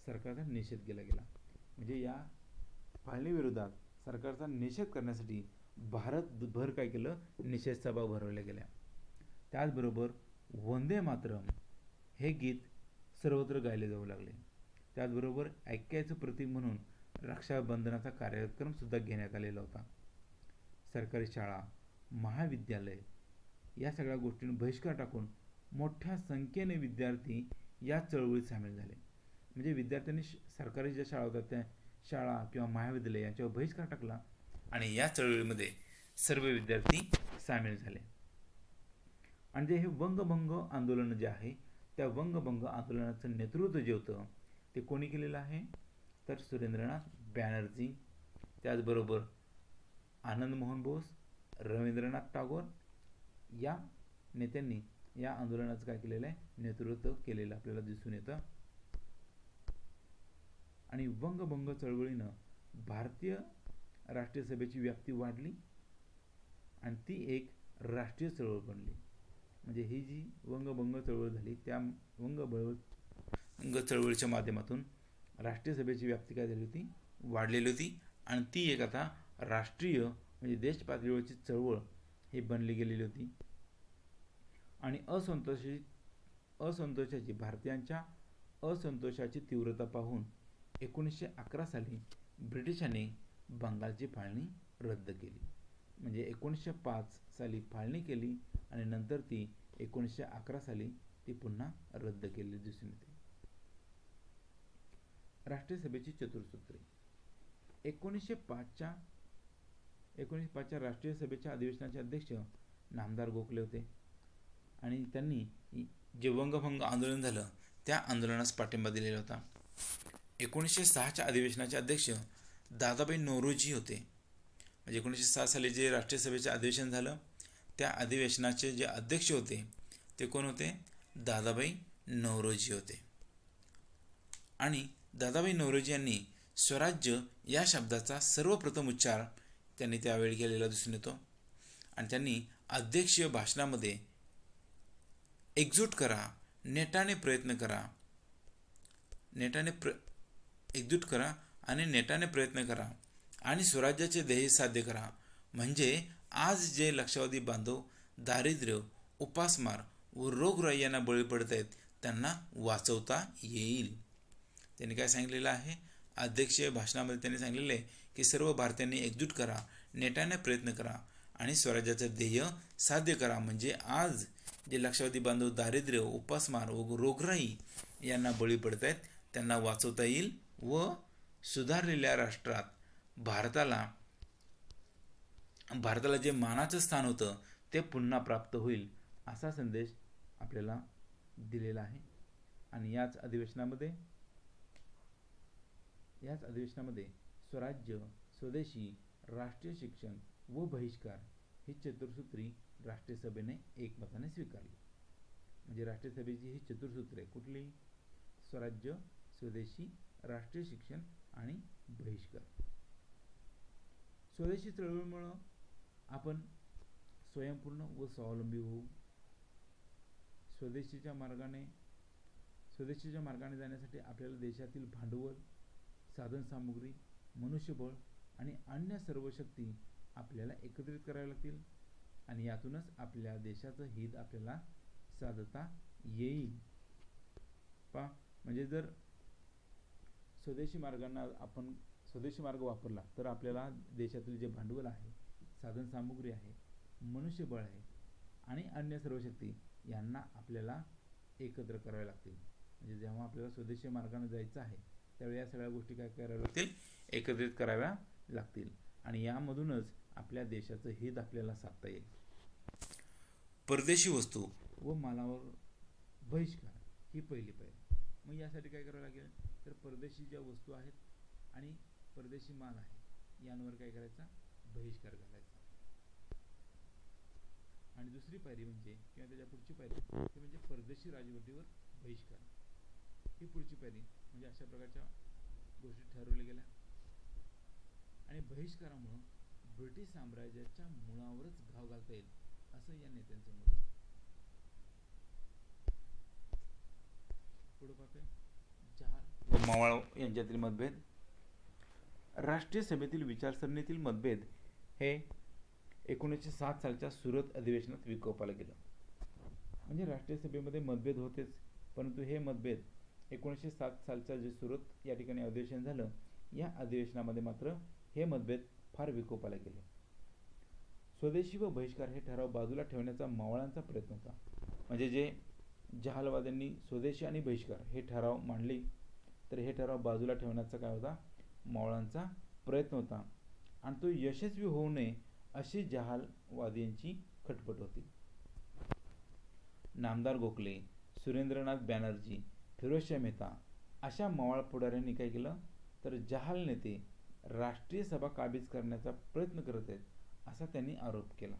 सरकारचा निषेध केला गेला. म्हणजे या फाळणीविरोधात सरकारचा निषेध करण्यासाठी भारतभर काय केलं निषेध सभा भरवल्या गेल्या. त्याचबरोबर वंदे मातरम हे गीत सर्वत्र गायले जाऊ लागले. त्याचबरोबर ऐक्याचं प्रतीक म्हणून रक्षाबंधनाचा कार्यक्रम सुद्धा घेण्यात आलेला होता. सरकारी शाळा महाविद्यालय या सगळ्या गोष्टींवर बहिष्कार टाकून मोठ्या संख्येने विद्यार्थी या चळवळीत सामील झाले. म्हणजे विद्यार्थ्यांनी सरकारी ज्या शाळा होत्या त्या शाळा किंवा महाविद्यालय यांच्यावर बहिष्कार टाकला आणि या चळवळीमध्ये सर्व विद्यार्थी सामील झाले. आणि जे हे वंगभंग आंदोलन जे आहे त्या वंगभंग आंदोलनाचं नेतृत्व जे होतं ते कोणी केलेलं आहे तर सुरेंद्रनाथ बॅनर्जी, त्याचबरोबर आनंद मोहन बोस, रवींद्रनाथ टागोर या नेत्यांनी या आंदोलनाचं काय केलेलं आहे नेतृत्व केलेलं आपल्याला दिसून येतं. आणि वंगभंग चळवळीनं भारतीय राष्ट्रीय सभेची व्याप्ती वाढली आणि ती एक राष्ट्रीय चळवळ बनली. म्हणजे ही जी वंगभंग चळवळ झाली त्या वंगभंग चळवळीच्या माध्यमातून राष्ट्रीय सभेची व्याप्ती काय झाली होती वाढलेली होती आणि ती एक आता राष्ट्रीय म्हणजे देश पातळीवरची चळवळ ही बनली गेलेली होती. आणि असंतोषाची भारतीयांच्या असंतोषाची तीव्रता पाहून 1911 साली ब्रिटिशांनी बंगालची फाळणी रद्द केली. म्हणजे 1905 साली फाळणी केली आणि नंतर ती 1911 साली ती पुन्हा रद्द केलेली दिसून येते. राष्ट्रीय सभेची चतुर्सूत्रे 1905च्या राष्ट्रीय सभेच्या अधिवेशनाचे अध्यक्ष नामदार गोखले होते आणि त्यांनी जे वंगभंग आंदोलन झालं त्या आंदोलनास पाठिंबा दिलेला होता. 1906च्या अधिवेशनाचे अध्यक्ष दादाभाई नौरोजी होते. म्हणजे 1906 साली जे राष्ट्रीय सभेचे अधिवेशन झालं त्या अधिवेशनाचे जे अध्यक्ष होते ते कोण होते? दादाभाई नौरोजी होते. आणि दादाभाई नौरोजी यांनी स्वराज्य या शब्दाचा सर्वप्रथम उच्चार त्यांनी त्यावेळी केलेला दिसून येतो. आणि त्यांनी अध्यक्षीय भाषणामध्ये एकजूट करा, नेटाने प्रयत्न करा, एकजूट करा आणि नेटाने प्रयत्न करा आणि स्वराज्याचे ध्येय साध्य करा, म्हणजे आज जे लक्षावधी बांधव दारिद्र्य, उपासमार व रोगराई यांना बळी पडत आहेत त्यांना वाचवता येईल. त्यांनी काय सांगितलेलं आहे? अध्यक्षीय भाषणामध्ये त्यांनी सांगितलेलं आहे की सर्व भारतीयांनी एकजूट करा, नेटाने प्रयत्न करा आणि स्वराज्याचं ध्येय साध्य करा, म्हणजे आज जे लक्षावधी बांधव दारिद्र्य, उपासमार व रोगराई यांना बळी पडत आहेत त्यांना वाचवता येईल व सुधारलेल्या राष्ट्रात भारताला जे मानाचं स्थान होतं ते पुन्हा प्राप्त होईल असा संदेश आपल्याला दिलेला आहे. आणि याच अधिवेशनामध्ये स्वराज्य, स्वदेशी, राष्ट्रीय शिक्षण व बहिष्कार ही चतुर्सूत्री राष्ट्रीय सभेने एकमताने स्वीकारली. म्हणजे राष्ट्रीय सभेची ही चतुर्सूत्रे कुठली? स्वराज्य, स्वदेशी, राष्ट्रीय शिक्षण आणि बहिष्कार. स्वदेशी चळवळीमुळं आपण स्वयंपूर्ण व स्वावलंबी होऊ. स्वदेशीच्या मार्गाने जाण्यासाठी आपल्याला देशातील भांडवल, साधनसामुग्री, मनुष्यबळ आणि अन्य सर्व शक्ती आपल्याला एकत्रित कराव्या लागतील आणि यातूनच आपल्या देशाचं हित आपल्याला साधता येईल. म्हणजे जर स्वदेशी मार्ग वापरला तर आपल्याला देशातील जे भांडवल आहे, साधनसामुग्री आहे, मनुष्यबळ आहे आणि अन्य सर्व शक्ती यांना आपल्याला एकत्र कराव्या लागतील. म्हणजे जेव्हा आपल्याला स्वदेशी मार्गाने जायचं आहे त्यावेळी या सगळ्या गोष्टी काय कराव्या लागतील? एकत्रित कराव्या लागतील आणि यामधूनच आपल्या देशाचं हित आपल्याला साधता येईल. परदेशी वस्तू व मालावर बहिष्कार ही पहिली पायरी. मग यासाठी काय करावं लागेल? तर परदेशी ज्या वस्तू आहेत आणि परदेशी माल आहे यांवर काय करायचा? बहिष्कार घालायचा. आणि दुसरी पायरी म्हणजे किंवा त्याच्या पुढची पायरी ते म्हणजे परदेशी राजवटीवर बहिष्कार. ही पुढची पायरी. म्हणजे अशा प्रकारच्या गोष्टी ठरवल्या गेल्या आणि बहिष्कारामुळं ब्रिटिश साम्राज्याच्या मुळावरच घाव घालता येईल असं या नेत्यांचं मत होतं. पुढे पाहतोय जहाल व मावळ यांच्यातील मतभेद. राष्ट्रीय सभेतील विचारसरणीतील मतभेद हे 1907 सालच्या सुरत अधिवेशनात विकोपाला गेलं. म्हणजे राष्ट्रीय सभेमध्ये मतभेद होतेच, परंतु हे मतभेद 1907 सालच्या जे सुरत या ठिकाणी अधिवेशन झालं या अधिवेशनामध्ये मात्र हे मतभेद फार विकोपाला गेले. स्वदेशी व बहिष्कार हे ठराव बाजूला ठेवण्याचा मावळांचा प्रयत्न होता. म्हणजे जे जहालवाद्यांनी स्वदेशी आणि बहिष्कार हे ठराव मांडले तर हे ठराव बाजूला ठेवण्याचा काय होता? मावळांचा प्रयत्न होता आणि तो यशस्वी होऊ नये अशी जहालवाद्यांची खटपट होती. नामदार गोखले, सुरेंद्रनाथ बॅनर्जी, फिरोजशाह मेहता अशा मावळ पुढाऱ्यांनी काय केलं? तर जहाल नेते राष्ट्रीय सभा काबीज करण्याचा प्रयत्न करत आहेत असा त्यांनी आरोप केला.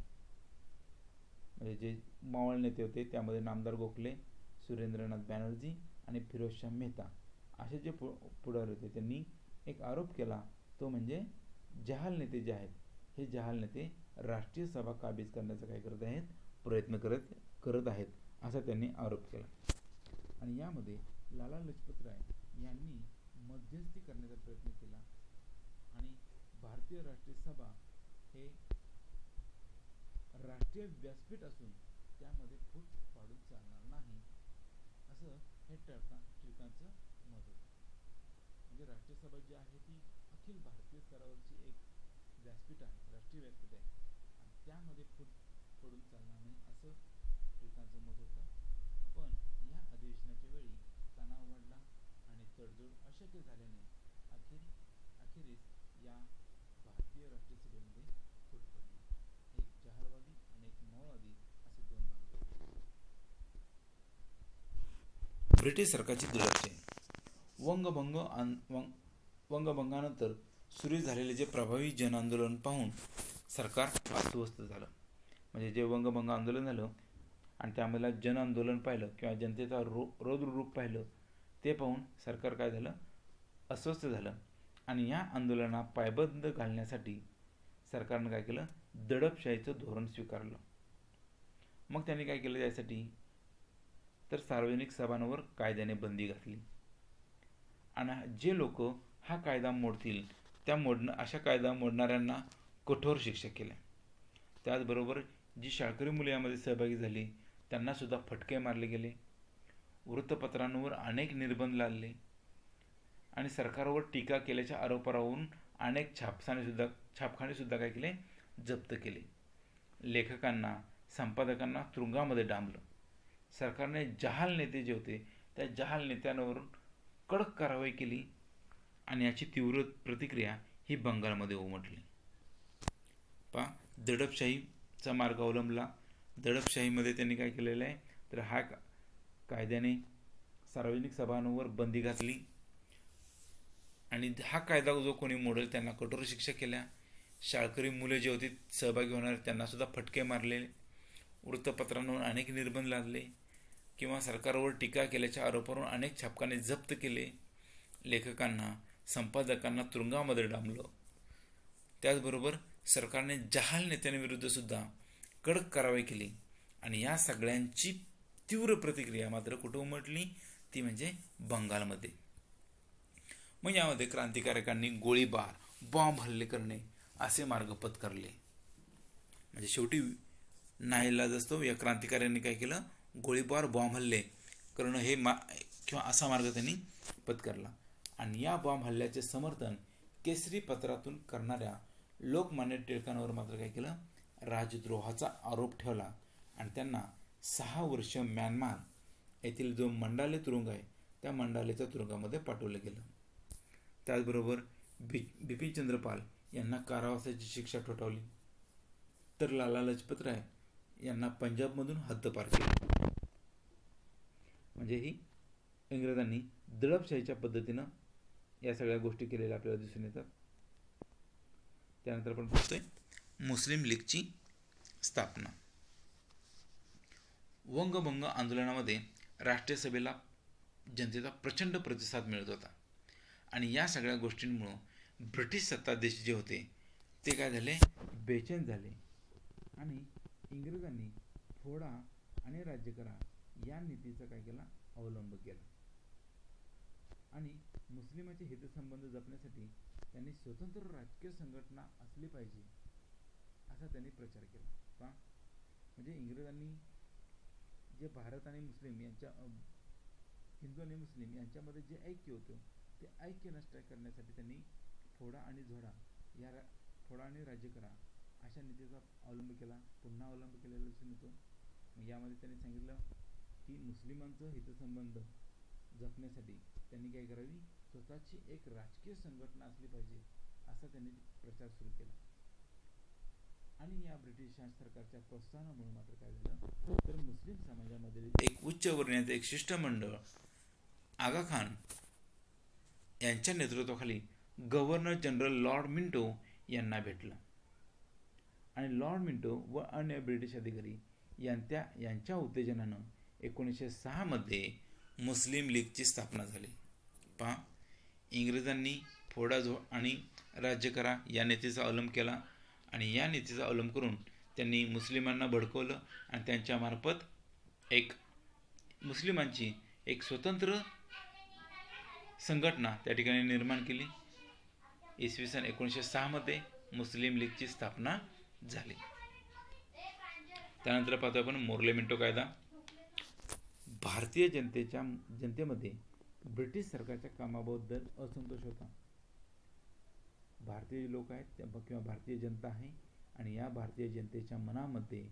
म्हणजे जे मावळ नेते होते त्यामध्ये नामदार गोखले, सुरेंद्रनाथ बॅनर्जी आणि फिरोजशाह मेहता असे जे पुढारी होते त्यांनी एक आरोप केला, तो म्हणजे जहाल नेते जे आहेत हे जहाल नेते राष्ट्रीय सभा काबीज करण्याचा काय करत आहेत? प्रयत्न करत आहेत असा त्यांनी आरोप केला. आणि यामध्ये लाला लजपत राय यांनी मध्यस्थी करण्याचा प्रयत्न केला आणि भारतीय राष्ट्रीय सभा हे राष्ट्रीय व्यासपीठ असून त्यामध्ये फूट पाडून चालणार नाही असं हे टिळकांचं मत होतं. म्हणजे राष्ट्रीय सभा जी आहे ती अखिल भारतीय स्तरावरची एक व्यासपीठ आहे, राष्ट्रीय व्यासपीठ आहे आणि त्यामध्ये फूट पडून चालणार नाही असं टिळकांचं मत होतं. पण या अधिवेशनाच्या वेळी तणाव वाढला आणि तडजोड अशक्य झाल्याने अखेरीस या भारतीय राष्ट्रीय सभेमध्ये फूट पडली. एक जहालवादी आणि एक माओवादी असे दोन भाग झाले. ब्रिटिश सरकारची दडपशाही. वंगभंग आं- वंग वंगभंगानंतर सुरू झालेले जे प्रभावी जनआंदोलन पाहून सरकार अस्वस्थ झालं. म्हणजे जे वंगभंग आंदोलन झालं आणि त्यामधलं जनआंदोलन पाहिलं किंवा जनतेचा रौद्र रूप पाहिलं, ते पाहून सरकार काय झालं, अस्वस्थ झालं. आणि या आंदोलनाला पायबंद घालण्यासाठी सरकारनं काय केलं, दडपशाहीचं धोरण स्वीकारलं. मग त्यांनी काय केलं त्यासाठी, तर सार्वजनिक सभांवर कायद्याने बंदी घातली. आणि जे लोक हा कायदा मोडतील अशा कायदा मोडणाऱ्यांना कठोर शिक्षा केल्या. त्याचबरोबर जी शाळकरी मुले यामध्ये सहभागी झाली त्यांना सुद्धा फटके मारले गेले. वृत्तपत्रांवर अनेक निर्बंध लादले आणि सरकारवर टीका केल्याच्या आरोपावरून अनेक छापखाने सुद्धा काय केले, जप्त केले. लेखकांना, संपादकांना तुरुंगामध्ये डांबलं. सरकारने जहाल नेते जे होते त्या जहाल नेत्यांवर कडक कारवाई केली आणि याची तीव्र प्रतिक्रिया ही बंगालमध्ये उमटली. पहा, दडपशाहीचा मार्ग अवलंबला. दडपशाहीमध्ये त्यांनी काय केलेलं आहे, तर हा कायद्याने सार्वजनिक सभांवर बंदी घातली आणि हा कायदा जो कोणी मोडेल त्यांना कठोर शिक्षा केल्या. शाळकरी मुले जे होती सहभागी होणारे त्यांना सुद्धा फटके मारले. वृत्तपत्रांवर अनेक निर्बंध लादले किंवा सरकारवर टीका केल्याच्या आरोपावरून अनेक छापखाने जप्त केले. लेखकांना, संपादकांना तुरुंगामध्ये डांबलं. त्याचबरोबर सरकारने जहाल नेत्यांविरुद्ध सुद्धा कडक कारवाई केली आणि या सगळ्यांची तीव्र प्रतिक्रिया मात्र कुठं उमटली, ती म्हणजे बंगालमध्ये. मग यामध्ये क्रांतिकारकांनी गोळीबार, बॉम्ब हल्ले करणे असे मार्ग पत्करले. म्हणजे शेवटी नाईलाज असतो, या क्रांतिकारकांनी काय केलं, गोळीबार, बॉम्ब हल्ले करणं हे किंवा असा मार्ग त्यांनी पत्करला. आणि या बॉम्ब हल्ल्याचे समर्थन केसरी पत्रातून करणाऱ्या लोकमान्य टिळकांवर मात्र काय केलं, राजद्रोहाचा आरोप ठेवला आणि त्यांना 6 वर्ष म्यानमार येथील जो मंडाले तुरुंग आहे त्या मंडालेच्या तुरुंगामध्ये पाठवलं गेलं. त्याचबरोबर बिपिनचंद्र पाल यांना कारावासाची शिक्षा ठोठावली. तर लाला लजपत राय यांना पंजाबमधून हद्दपार केले. म्हणजे ही इंग्रजांनी दडपशाहीच्या पद्धतीनं या सगळ्या गोष्टी केलेल्या आपल्याला दिसून येतात. त्यानंतर आपण पाहतोय मुस्लिम लीगची स्थापना. वंगभंग आंदोलनामध्ये राष्ट्रीय सभेला जनतेचा प्रचंड प्रतिसाद मिळत होता आणि या सगळ्या गोष्टींमुळं ब्रिटिश सत्ताधीश जे होते ते काय झाले, बेचैन झाले आणि इंग्रजांनी फोडा आणि राज्य करा या नीतीचा काय केला, अवलंब केला. आणि मुस्लिमाचे हितसंबंध जपण्यासाठी त्यांनी स्वतंत्र राजकीय संघटना असली पाहिजे असा त्यांनी प्रचार केला. पहा, म्हणजे इंग्रजांनी जे भारत आणि मुस्लिम यांच्या हिंदू आणि मुस्लिम यांच्यामध्ये जे ऐक्य होतं ते ऐक्य नष्ट करण्यासाठी त्यांनी फोडा आणि झोडा फोडा आणि राज्य करा अशा नीतीचा अवलंब केला, पुन्हा अवलंब केलेला दिसून येतो. मग यामध्ये त्यांनी सांगितलं की मुस्लिमांचं हितसंबंध जपण्यासाठी त्यांनी काय करावी, स्वतःची एक राजकीय संघटना असली पाहिजे असा त्यांनी प्रचार सुरू केला. आणि या ब्रिटिश सरकारच्या प्रोत्साहनामुळे मात्र काय झालं, तर मुस्लिम समाजामध्ये एक उच्च वर्णीय एक शिष्टमंडळ आगा खान यांच्या नेतृत्वाखाली गव्हर्नर जनरल लॉर्ड मिंटो यांना भेटलं आणि लॉर्ड मिंटो व अन्य ब्रिटिश अधिकारी यांच्या उत्तेजनानं 1906 मध्ये मुस्लिम लीगची स्थापना झाली. पहा, इंग्रजांनी फोडा आणि राज्य करा या नीतीचा अवलंब केला आणि या नीतीचा अवलंब करून त्यांनी मुस्लिमांना भडकवलं आणि त्यांच्यामार्फत एक मुस्लिमांची एक स्वतंत्र संघटना त्या ठिकाणी निर्माण केली. इसवी सन 1906 मध्ये मुस्लिम लीगची स्थापना झाली. त्यानंतर पाहतो आपण मोर्ले मिंटो कायदा. भारतीय जनतेमध्ये ब्रिटिश सरकारच्या कामाबद्दल असंतोष होता. भारतीय लोक आहेत किंवा भारतीय जनता आहे आणि या भारतीय जनतेच्या मनामध्ये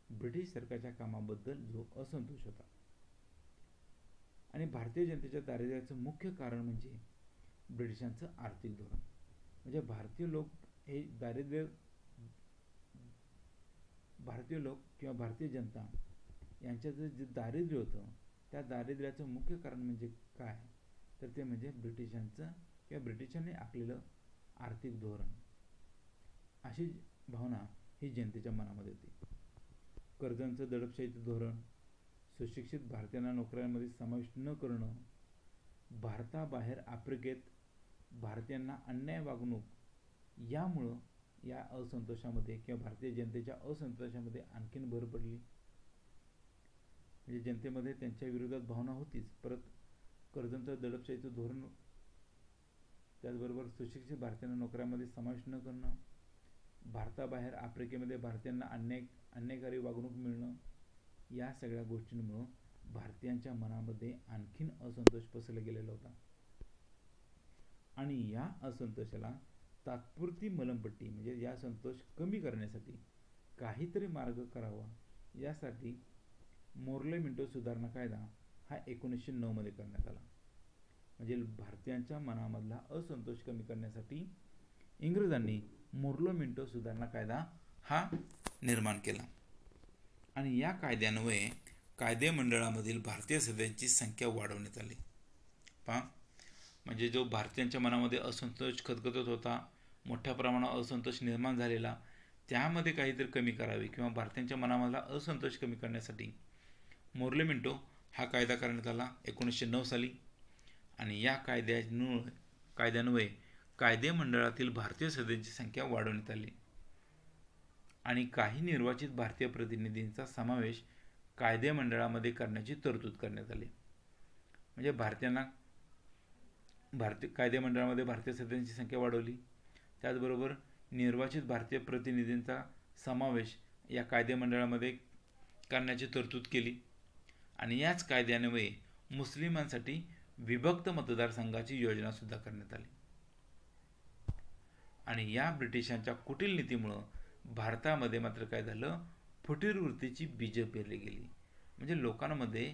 ब्रिटिश सरकारच्या कामाबद्दल जो असंतोष होता आणि भारतीय जनतेच्या दारिद्र्याचं मुख्य कारण म्हणजे ब्रिटिशांचं आर्थिक धोरण. म्हणजे भारतीय लोक किंवा भारतीय जनता यांच्याचं जे दारिद्र्य होतं त्या दारिद्र्याचं मुख्य कारण म्हणजे काय, तर ते म्हणजे ब्रिटिशांचं किंवा ब्रिटिशांनी आखलेलं आर्थिक धोरण. अशी भावना ही जनतेच्या मनामध्ये होती. कर्जांचं दडपशाहीचं धोरण, सुशिक्षित भारतीयांना नोकऱ्यांमध्ये समाविष्ट न करणं, भारताबाहेर आफ्रिकेत भारतीयांना अन्याय वागणूक, यामुळं या असंतोषामध्ये किंवा भारतीय जनतेच्या असंतोषामध्ये आणखीन भर पडली. म्हणजे जनतेमध्ये त्यांच्या विरोधात भावना होतीच, परत कर्जांचं दडपशाहीचं धोरण, त्याचबरोबर सुशिक्षित भारतीयांना नोकऱ्यांमध्ये समावेश न करणं, भारताबाहेर आफ्रिकेमध्ये भारतीयांना अन्यायकारी वागणूक मिळणं, या सगळ्या गोष्टींमुळं भारतीयांच्या मनामध्ये आणखीन असंतोष पसरला गेलेला होता. आणि या असंतोषाला तात्पुरती मलमपट्टी म्हणजे या संतोष कमी करण्यासाठी काहीतरी मार्ग करावा, यासाठी मोर्ले मिंटो सुधारणा कायदा हा 1909 मध्ये करण्यात आला. म्हणजे भारतीयांच्या मनामधला असंतोष कमी करण्यासाठी इंग्रजांनी मोर्ले मिंटो सुधारणा कायदा हा निर्माण केला. आणि या कायद्यान्वये कायदेमंडळामधील भारतीय सदस्यांची संख्या वाढवण्यात आली. पहा, म्हणजे जो भारतीयांच्या मनामध्ये असंतोष खदखदत होता, मोठ्या प्रमाणात असंतोष निर्माण झालेला, त्यामध्ये काहीतरी कमी करावे किंवा भारतीयांच्या मनामधला असंतोष कमी करण्यासाठी मोर्ले मिंटो हा कायदा करण्यात आला 1909 साली. आणि या कायद्यान्वये कायदेमंडळातील भारतीय सदस्यांची संख्या वाढवण्यात आली आणि काही निर्वाचित भारतीय प्रतिनिधींचा समावेश कायदेमंडळामध्ये करण्याची तरतूद करण्यात आली. म्हणजे कायदेमंडळामध्ये भारतीय सदस्यांची संख्या वाढवली, त्याचबरोबर निर्वाचित भारतीय प्रतिनिधींचा समावेश या कायदेमंडळामध्ये करण्याची तरतूद केली. आणि याच कायद्यान्वये मुस्लिमांसाठी विभक्त मतदारसंघाची योजना सुद्धा करण्यात आली. आणि या ब्रिटिशांच्या कुटील नीतीमुळं भारतामध्ये मात्र काय झालं, फुटीरवृत्तीची बीजं पेरली गेली. म्हणजे लोकांमध्ये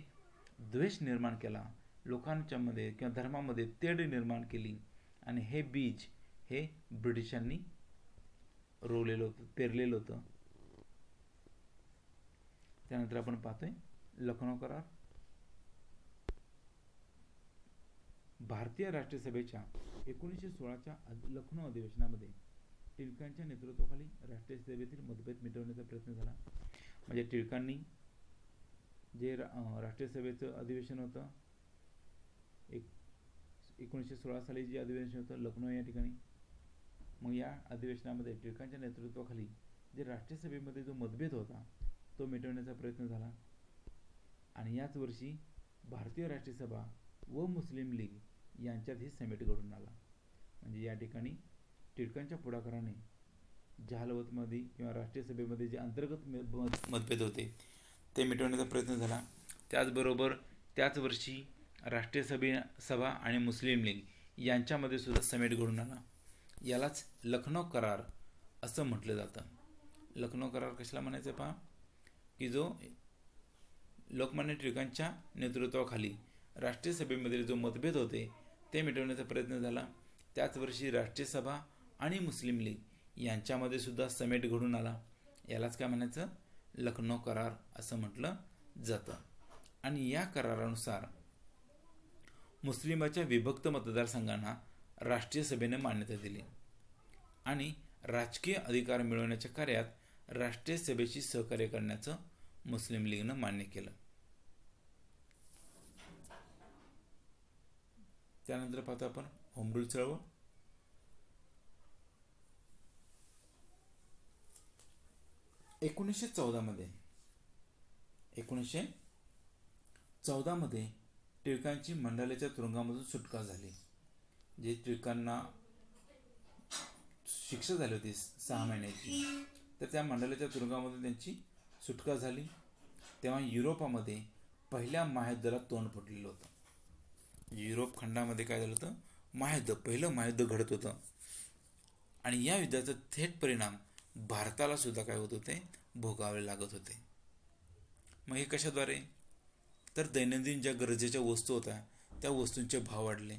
द्वेष निर्माण केला, लोकांच्या मध्ये किंवा धर्मामध्ये तेढ निर्माण केली. आणि हे बीज हे ब्रिटिशांनी रोवलेलं होतं, पेरलेलं होतं. त्यानंतर आपण पाहतोय लखनौ करार. भारतीय राष्ट्रीय सभेच्या 1916च्या लखनौ अधिवेशनामध्ये टिळकांच्या नेतृत्वाखाली राष्ट्रीय सभेतील मतभेद मिटवण्याचा प्रयत्न झाला. म्हणजे टिळकांनी जे राष्ट्रीय सभेचं अधिवेशन होतं 1916 साली जे अधिवेशन होतं लखनौ या ठिकाणी, मग या अधिवेशनामध्ये टिळकांच्या नेतृत्वाखाली जे राष्ट्रीय सभेमध्ये जो मतभेद होता तो मिटवण्याचा प्रयत्न झाला. आणि याच वर्षी भारतीय राष्ट्रीय सभा व मुस्लिम लीग यांच्यात ही समिट घडून आला. म्हणजे या ठिकाणी टिळकांच्या पुढाकाराने जहालवतमध्ये किंवा राष्ट्रीय सभेमध्ये जे अंतर्गत मतभेद होते ते मिटवण्याचा प्रयत्न झाला. त्याचबरोबर त्याच वर्षी राष्ट्रीय सभा आणि मुस्लिम लीग यांच्यामध्ये सुद्धा समिट घडून आला. यालाच लखनौ करार असं म्हटलं जातं. लखनौ करार कशाला म्हणायचं पहा, की जो लोकमान्य टिळकांच्या नेतृत्वाखाली राष्ट्रीय सभेमध्ये जो मतभेद होते ते मिटवण्याचा प्रयत्न झाला. त्याच वर्षी राष्ट्रीय सभा आणि मुस्लिम लीग यांच्यामध्ये सुद्धा समिट घडून आला. यालाच काय म्हणायचं, लखनौ करार असं म्हटलं जातं. आणि या करारानुसार मुस्लिमाच्या विभक्त मतदारसंघांना राष्ट्रीय सभेने मान्यता दिली आणि राजकीय अधिकार मिळवण्याच्या कार्यात राष्ट्रीय सभेशी सहकार्य करण्याचं मुस्लिम लीगनं मान्य केलं. त्यानंतर पाहतो आपण होम रूल चळवळ. एकोणीसशे चौदा मध्ये टिळकांची मंडालेच्या तुरुंगामधून सुटका झाली. जे टिळकांना शिक्षा झाली होती 6 महिन्याची, तर त्या मंडालेच्या तुरुंगामधून त्यांची सुटका झाली. तेव्हा युरोपामध्ये पहिल्या महायुद्धाला तोंड फुटलेलं होतं. युरोप खंडामध्ये काय झालं होतं, पहिलं महायुद्ध घडत होतं. आणि या युद्धाचा थेट परिणाम भारताला सुद्धा काय होत होते, भोगावे लागत होते. मग हे कशाद्वारे, तर दैनंदिन ज्या गरजेच्या वस्तू होत्या त्या वस्तूंचे भाव वाढले.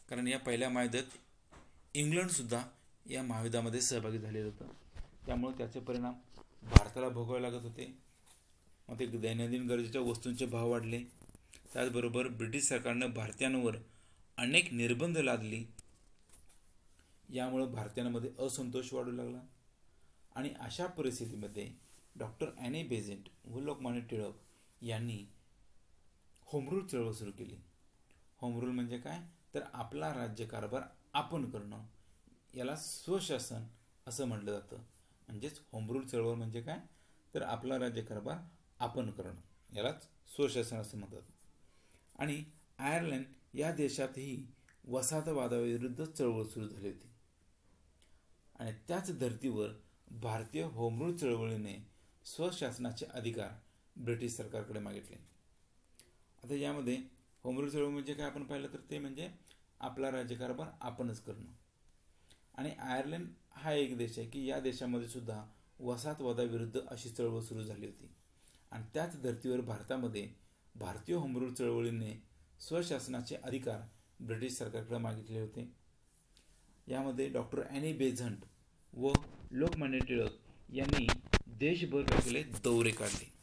कारण या पहिल्या महायुद्धात इंग्लंडसुद्धा या महायुद्धामध्ये सहभागी झालेलं होतं. त्यामुळे त्याचे परिणाम भारताला भोगावे लागत होते. मग ते दैनंदिन गरजेच्या वस्तूंचे भाव वाढले. त्याचबरोबर ब्रिटिश सरकारनं भारतीयांवर अनेक निर्बंध लादली. यामुळे भारतीयांमध्ये असंतोष वाढू लागला. आणि अशा परिस्थितीमध्ये डॉक्टर ॲनी बेझंट व लोकमान्य टिळक यांनी होम रूल चळवळ सुरू केली. होम रूल म्हणजे काय, तर आपला राज्यकारभार आपण करणं, याला स्वशासन असं म्हटलं जातं. म्हणजेच होम रूल चळवळ म्हणजे काय, तर आपला राज्यकारभार आपण करणं, यालाच स्वशासन असं म्हणतात. आणि आयर्लंड या देशातही वसाहतवादाविरुद्ध चळवळ सुरू झाली होती. आणि त्याच धर्तीवर भारतीय होम रूल चळवळीने स्वशासनाचे अधिकार ब्रिटिश सरकारकडे मागितले. आता यामध्ये होम रूल चळवळ म्हणजे काय आपण पाहिलं तर ते म्हणजे आपला राज्यकारभार आपणच करणं. आणि आयर्लंड हा एक देश आहे की या देशामध्ये सुद्धा वसाहतवादाविरुद्ध अशी चळवळ सुरू झाली होती. आणि त्याच धर्तीवर भारतामध्ये भारतीय होम रूल चळवळीने स्वशासनाचे अधिकार ब्रिटिश सरकारकडे मागितले होते. यामध्ये डॉक्टर ॲनी बेझंट व लोकमान्य टिळक यांनी देशभर काय केले, दौरे काढले.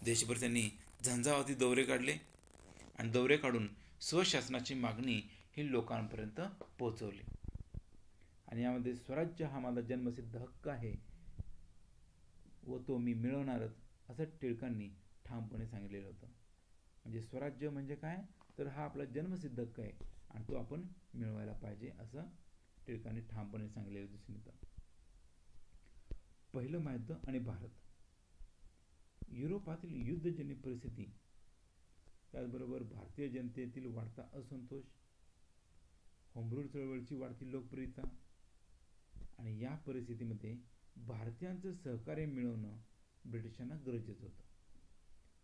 देशभर त्यांनी झंझावाती दौरे काढले आणि दौरे काढून स्वशासनाची मागणी ही लोकांपर्यंत पोहोचवली. आणि यामध्ये स्वराज्य हा माझा जन्मसिद्ध हक्क आहे व तो मी मिळवणारच असं टिळकांनी ठामपणे सांगितलेलं होतं. म्हणजे स्वराज्य म्हणजे काय, तर हा आपला जन्मसिद्ध हक्क आहे आणि तो आपण मिळवायला पाहिजे असं टिळकांनी ठामपणे सांगितलेलं दिसून येतं. पहिलं महायुद्ध आणि भारत. युरोपातील युद्धजन्य परिस्थिती, त्याचबरोबर भारतीय जनतेतील वाढता असंतोष, होम रूल चळवळीची वाढती लोकप्रियता आणि या परिस्थितीमध्ये भारतीयांचं सहकार्य मिळवणं ब्रिटिशांना गरजेचं होतं.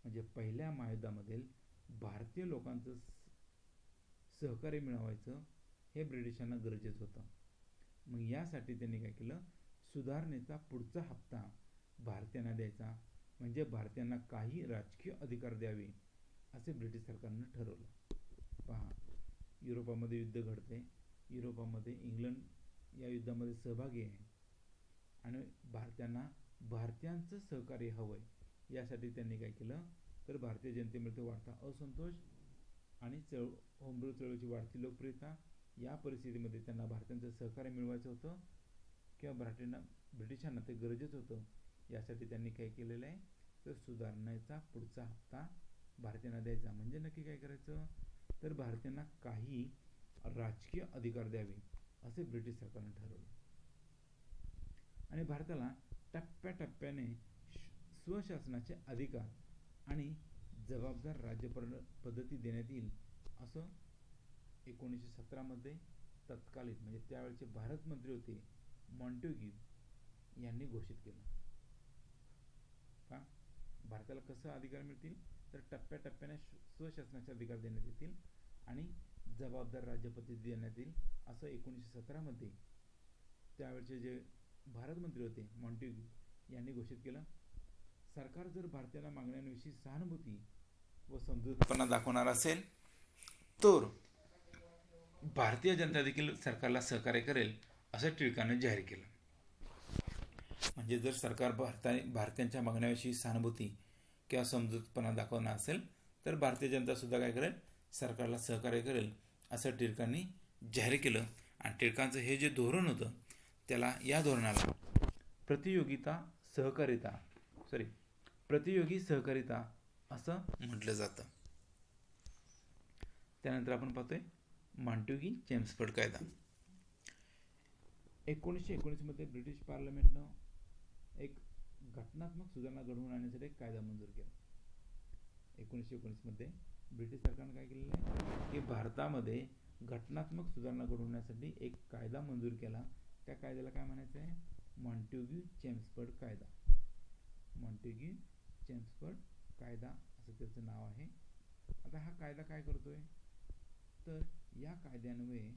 म्हणजे पहिल्या महायुद्धामधील भारतीय लोकांचं सहकार्य मिळवायचं हे ब्रिटिशांना गरजेचं होतं. मग यासाठी त्यांनी काय केलं, सुधारणेचा पुढचा हप्ता भारतीयांना द्यायचा, म्हणजे भारतीयांना काही राजकीय अधिकार द्यावे असे ब्रिटिश सरकारनं ठरवलं. पहा, युरोपामध्ये युद्ध घडते, युरोपामध्ये इंग्लंड या युद्धामध्ये सहभागी आहे आणि भारतीयांना भारतीयांचं सहकार्य हवं आहे. यासाठी त्यांनी काय केलं, तर भारतीय जनतेमध्ये वाढता असंतोष आणि होम रूल चळवळीची वाढती लोकप्रियता, या परिस्थितीमध्ये त्यांना भारतीयांचं सहकार्य मिळवायचं होतं किंवा ब्रिटिशांना ते गरजेचं होतं. यासाठी त्यांनी काय केलेलं आहे, तर सुधारणेचा पुढचा हप्ता भारतीयांना द्यायचा. म्हणजे नक्की काय करायचं, तर भारतीयांना काही राजकीय अधिकार द्यावे असे ब्रिटिश सरकारने ठरवलं. आणि भारताला टप्प्याटप्प्याने स्वशासनाचे अधिकार आणि जबाबदार राज्य पद्धती देण्यात येईल असं 1917 मध्ये तत्कालीन म्हणजे त्यावेळेचे भारत मंत्री होते मॉन्टेग्यू यांनी घोषित केलं. का भारताला कसं अधिकार मिळतील, तर टप्प्याटप्प्याने स्वशासनाचे अधिकार देण्यात येतील आणि जबाबदार राज्यपद्धती देण्यात येईल असं 1917 मध्ये त्यावेळेचे जे भारत मंत्री होते मॉन्टेग्यू यांनी घोषित केलं. सरकार जर भारतीयांना मागण्यांविषयी सहानुभूती व समजूतपणा दाखवणार असेल तर भारतीय जनता देखील सरकारला सहकार्य करेल असं टिळकांनी जाहीर केलं. म्हणजे जर सरकार भारतीयांच्या मागण्याविषयी सहानुभूती किंवा समजूतपणा दाखवणार असेल तर भारतीय जनता सुद्धा काय करेल, सरकारला सहकार्य करेल असं टिळकांनी जाहीर केलं. आणि टिळकांचं हे जे धोरण होतं त्याला, या धोरणाला प्रतियोगी सहकारिता असं म्हटलं जातं. त्यानंतर आपण पाहतोय मॉन्टेग्यू-चेम्सफोर्ड कायदा. 1919 मध्ये ब्रिटिश पार्लमेंटनं एक घटनात्मक सुधारणा घडवून आणण्यासाठी एक कायदा मंजूर केला. 1919 मध्ये ब्रिटिश सरकारनं काय केलेलं आहे की भारतामध्ये घटनात्मक सुधारणा घडवण्यासाठी एक कायदा मंजूर केला. त्या कायद्याला काय म्हणायचं आहे, मॉन्टेग्यू-चेम्सफोर्ड कायदा. मॉन्टेग्यू-चेम्सफोर्ड कायदा असं त्याचं नाव आहे. आता हा कायदा काय करतोय, तर या कायद्यान्वये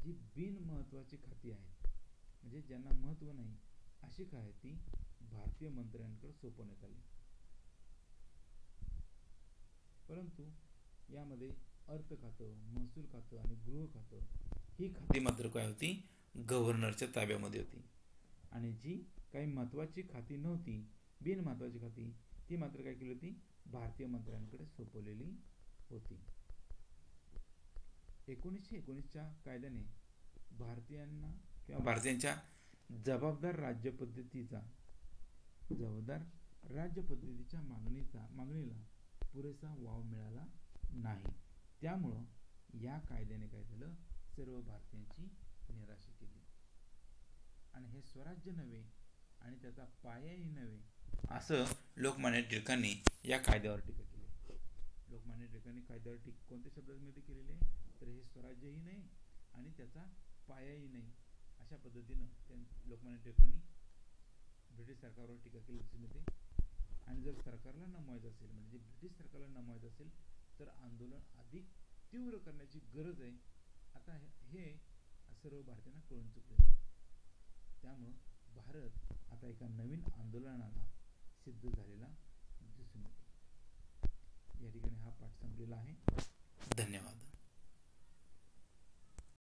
जी बिनमहत्त्वाची खाती आहेत, म्हणजे ज्यांना महत्त्व नाही अशी खाती भारतीय मंत्र्यांकडे सोपवण्यात आली. परंतु यामध्ये अर्थ खातं, महसूल खातं आणि गृह खातं ही खाती मात्र काय होती, गव्हर्नरच्या ताब्यामध्ये होती. आणि जी काही महत्त्वाची खाती नव्हती, बिनमहत्त्वाची खाती, ती ती मात्र काय केली होती, भारतीय मंत्र्यांकडे सोपवलेली होती. 1919च्या कायद्याने भारतीयांना किंवा भारतीयांच्या जबाबदार राज्यपद्धतीच्या मागणीला पुरेसा वाव मिळाला नाही. त्यामुळं या कायद्याने काय झालं, सर्व भारतीयांची निराशा केली आणि हे स्वराज्य नव्हे आणि त्याचा पायाही नव्हे असं लोकमान्य टिळकांनी या कायद्यावर टीका केली. लोकमान्य टिळकांनी कायद्यावर कोणत्या शब्दांमध्ये केलेले, तर हे स्वराज्यही नाही आणि त्याचा पायाही नाही अशा पद्धतीनं लोकमान्य टिळकांनी ब्रिटिश सरकारवर टीका केली दिसून येते. आणि जर सरकारला नमवायचं असेल, म्हणजे ब्रिटिश सरकारला नमवायचं असेल, तर आंदोलन अधिक तीव्र करण्याची गरज आहे. आता हे सर्व भारतीयांना कळून चुकलेलं आहे. त्यामुळं भारत आता एका नवीन आंदोलनाला सिद्ध झालेला दिसून येतो. या ठिकाणी हा पाठ संपलेला आहे.